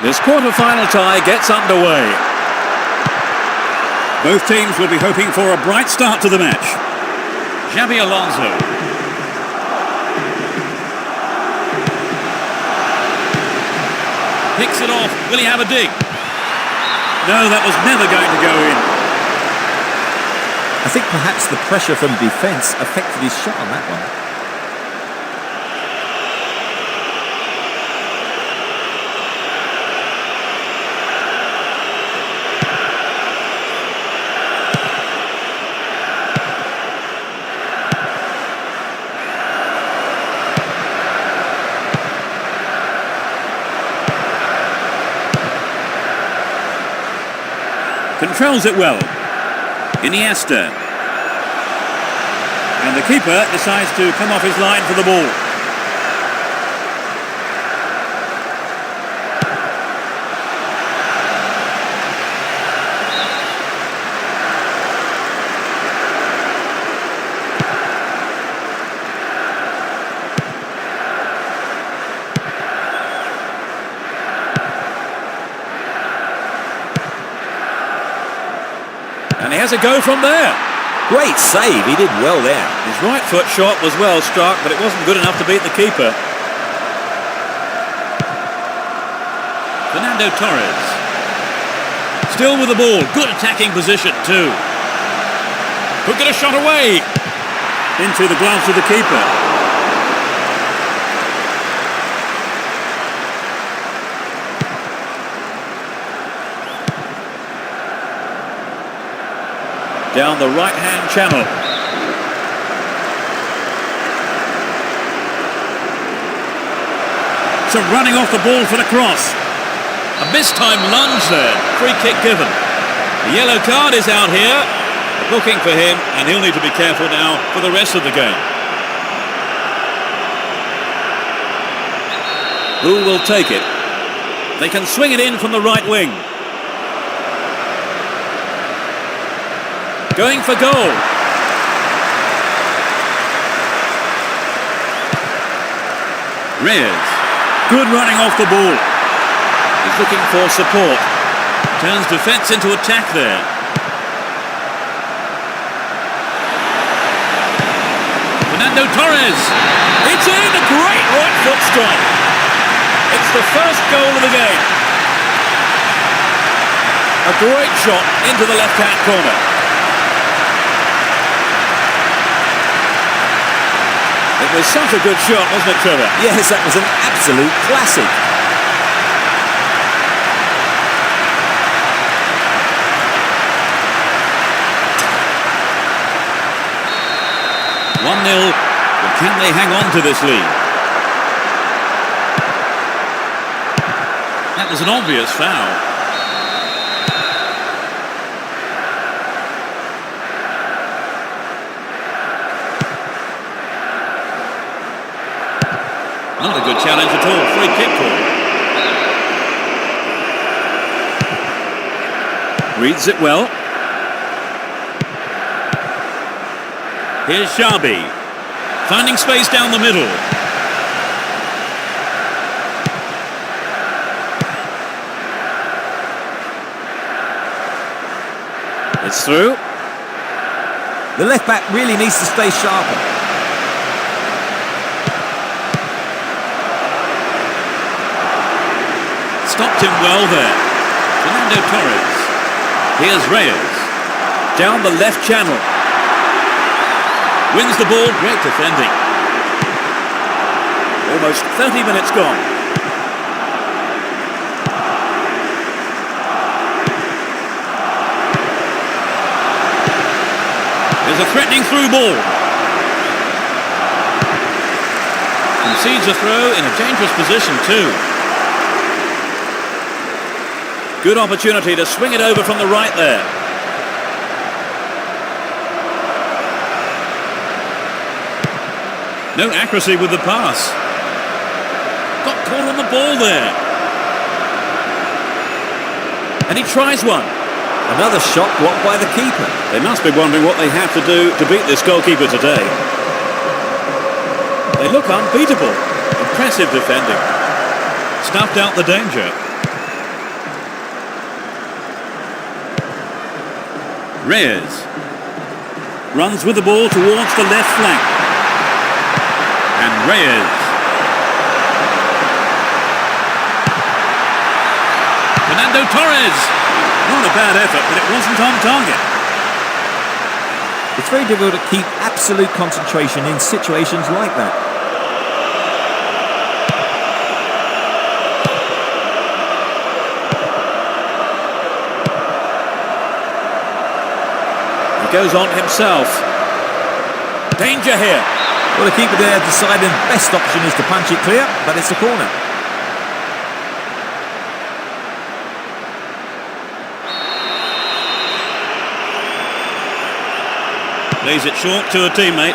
[SPEAKER 1] This quarter-final tie gets underway. Both teams will be hoping for a bright start to the match. Xabi Alonso. Picks it off. Will he have a dig? No, that was never going to go in.
[SPEAKER 2] I think perhaps the pressure from defence affected his shot on that one.
[SPEAKER 1] Controls it well. Iniesta. And the keeper decides to come off his line for the ball. has a go from there.
[SPEAKER 2] Great save, he did well there.
[SPEAKER 1] His right foot shot was well struck, but it wasn't good enough to beat the keeper. Fernando Torres. Still with the ball, good attacking position too. Could get a shot away. Into the gloves of the keeper. Down the right-hand channel. So running off the ball for the cross. A mistimed lunge there. Free kick given. The yellow card is out here. A booking for him, and he'll need to be careful now for the rest of the game. Who will take it? They can swing it in from the right wing. Going for goal. Reyes. Good running off the ball. He's looking for support. Turns defence into attack there. Fernando Torres. It's in, a great right foot strike. It's the first goal of the game. A great shot into the left-hand corner. It was such a good shot, wasn't it, Trevor?
[SPEAKER 2] Yes, that was an absolute classic.
[SPEAKER 1] One-nil, but can they hang on to this lead? That was an obvious foul. Not a good challenge at all. Free kick call. Reads it well. Here's Xabi. Finding space down the middle. It's through.
[SPEAKER 2] The left back really needs to stay sharper.
[SPEAKER 1] Stopped him well there. Fernando Torres. Here's Reyes. Down the left channel. Wins the ball. Great defending. Almost 30 minutes gone. There's a threatening through ball. Concedes a throw in a dangerous position too. Good opportunity to swing it over from the right there. No accuracy with the pass. Got caught on the ball there. And he tries one.
[SPEAKER 2] Another shot blocked by the keeper.
[SPEAKER 1] They must be wondering what they have to do to beat this goalkeeper today. They look unbeatable. Impressive defending. Snuffed out the danger. Reyes runs with the ball towards the left flank. And Reyes. Fernando Torres. Not a bad effort, but it wasn't on target.
[SPEAKER 2] It's very difficult to keep absolute concentration in situations like that.
[SPEAKER 1] He goes on himself. Danger here.
[SPEAKER 2] Well, the keeper there decided the best option is to punch it clear, but it's a corner.
[SPEAKER 1] Plays it short to a teammate.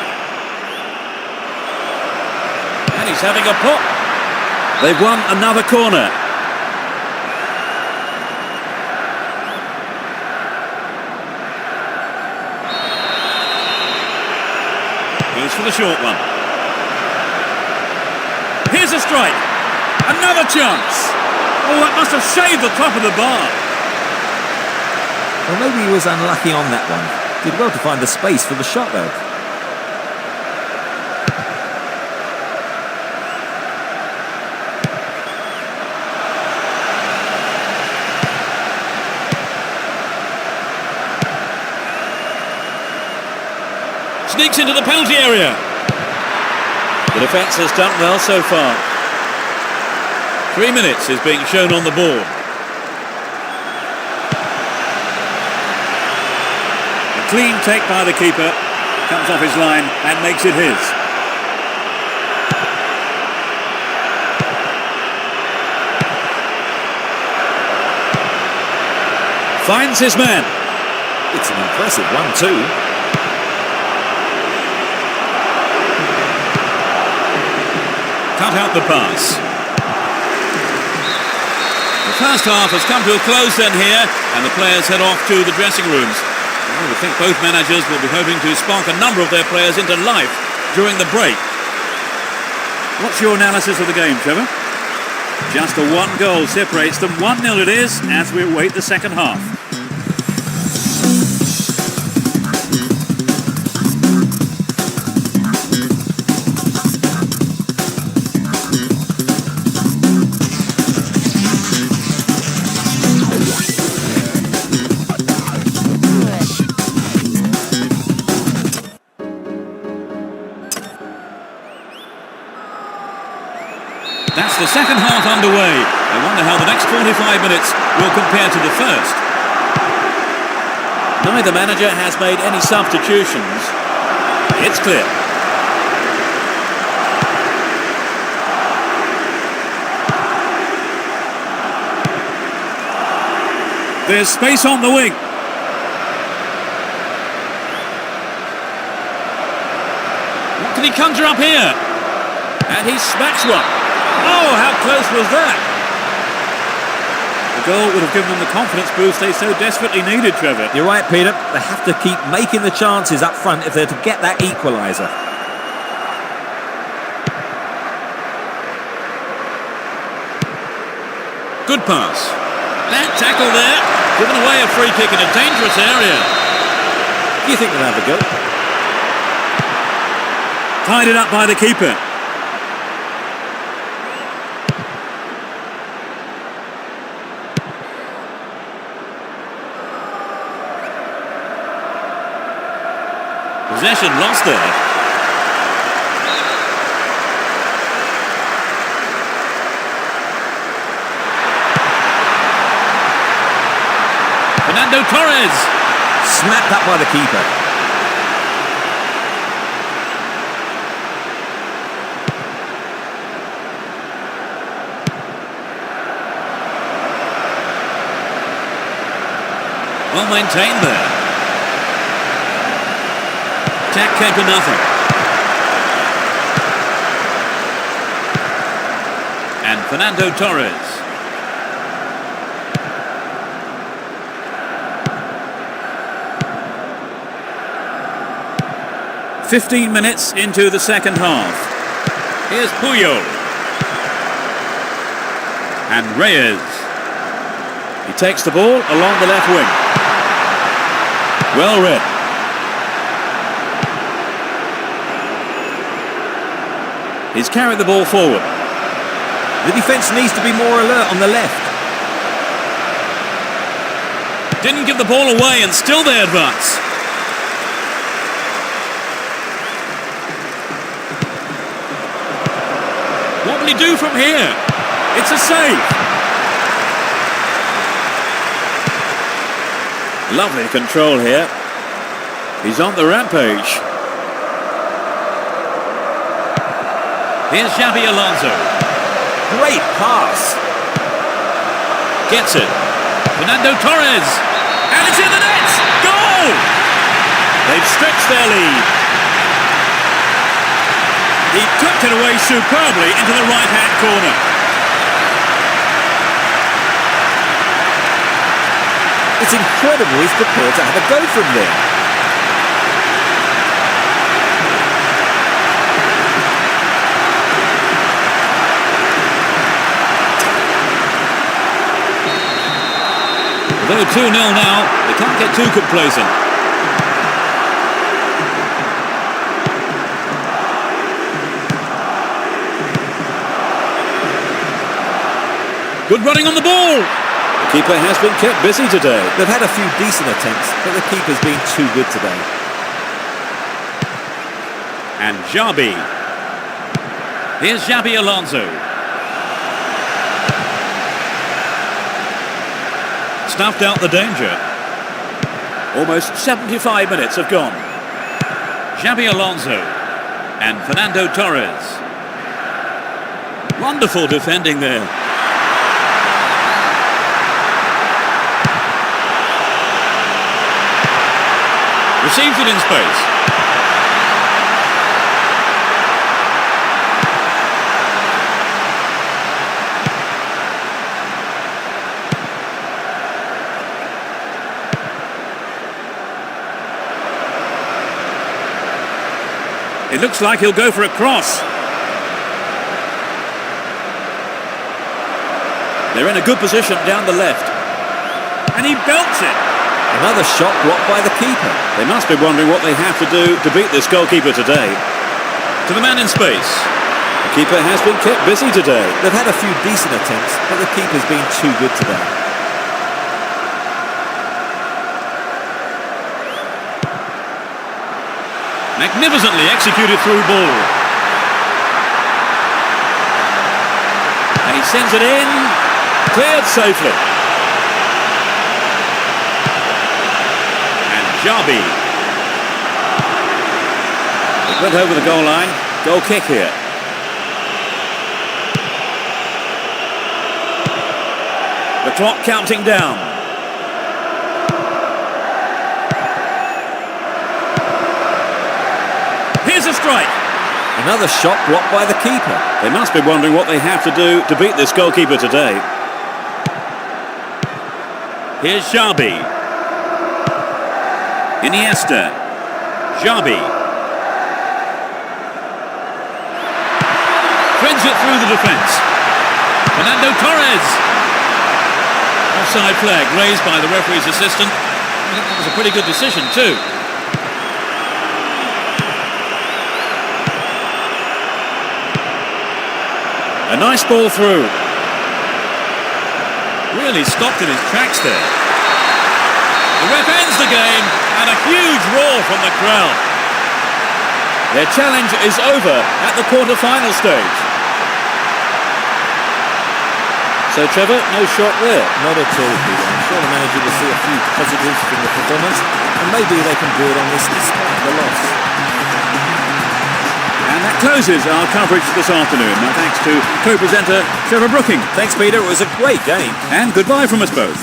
[SPEAKER 1] And he's having a pop. They've won another corner. Goes for the short one. Here's a strike. Another chance. Oh, that must have shaved the top of the bar.
[SPEAKER 2] Well, maybe he was unlucky on that one. Did well to find the space for the shot, though.
[SPEAKER 1] Sneaks into the penalty area. The defence has done well so far. 3 minutes is being shown on the board. A clean take by the keeper. Comes off his line and makes it his. Finds his man.
[SPEAKER 2] It's an impressive 1-2.
[SPEAKER 1] Cut out the pass. The first half has come to a close then here, and the players head off to the dressing rooms. I would think both managers will be hoping to spark a number of their players into life during the break. What's your analysis of the game, Trevor? Just the one goal separates them. 1-0 it is as we await the second half. That's the second half underway. I wonder how the next 45 minutes will compare to the first. Neither manager has made any substitutions. It's clear. There's space on the wing. What can he conjure up here? And he smacks one. Oh, how close was that? The goal would have given them the confidence boost they so desperately needed, Trevor.
[SPEAKER 2] You're right, Peter. They have to keep making the chances up front if they're to get that equaliser.
[SPEAKER 1] Good pass. That tackle there, given away a free kick in a dangerous area.
[SPEAKER 2] Do you think they'll have a go?
[SPEAKER 1] Tied it up by the keeper. Possession lost there. Fernando Torres.
[SPEAKER 2] Snapped up by the keeper.
[SPEAKER 1] Well maintained there. Attack came to nothing. And Fernando Torres. "15 minutes into the second half. Here's Puyol. And Reyes. He takes the ball along the left wing. Well read. He's carried the ball forward.
[SPEAKER 2] The defence needs to be more alert on the left.
[SPEAKER 1] Didn't give the ball away and still they advance. What will he do from here? It's a save. Lovely control here. He's on the rampage. Here's Xabi Alonso.
[SPEAKER 2] Great pass.
[SPEAKER 1] Gets it. Fernando Torres. And it's in the net! Goal! They've stretched their lead. He tucked it away superbly into the right-hand corner.
[SPEAKER 2] It's incredible he's prepared to have a go from there.
[SPEAKER 1] Although 2-0 now, they can't get too complacent. Good running on the ball. The keeper has been kept busy today.
[SPEAKER 2] They've had a few decent attempts, but the keeper's been too good today.
[SPEAKER 1] And Xabi. Here's Xabi Alonso. Snuffed out the danger. Almost 75 minutes have gone. Xabi Alonso and Fernando Torres. Wonderful defending there. Receives it in space. It looks like he'll go for a cross. They're in a good position down the left. And he belts it.
[SPEAKER 2] Another shot blocked by the keeper.
[SPEAKER 1] They must be wondering what they have to do to beat this goalkeeper today. To the man in space. The keeper has been kept busy today.
[SPEAKER 2] They've had a few decent attempts, but the keeper's been too good today.
[SPEAKER 1] Magnificently executed through ball. And he sends it in. Cleared safely. Xabi. It went over the goal line. Goal kick here. The clock counting down. Here's a strike.
[SPEAKER 2] Another shot blocked by the keeper.
[SPEAKER 1] They must be wondering what they have to do to beat this goalkeeper today. Here's Xabi. Iniesta. Xabi. Threads it through the defence. Fernando Torres. Offside flag raised by the referee's assistant. I think that was a pretty good decision too. A nice ball through. Really stopped in his tracks there. The ref ends the game, and a huge roar from the crowd. Their challenge is over at the quarter-final stage. So, Trevor, no shot there.
[SPEAKER 2] Not at all, Peter. I'm sure the manager will see a few positives from the performance, and maybe they can build on this despite the loss.
[SPEAKER 1] And that closes our coverage this afternoon. My thanks to co-presenter Trevor Brooking.
[SPEAKER 2] Thanks, Peter. It was a great game.
[SPEAKER 1] And goodbye from us both.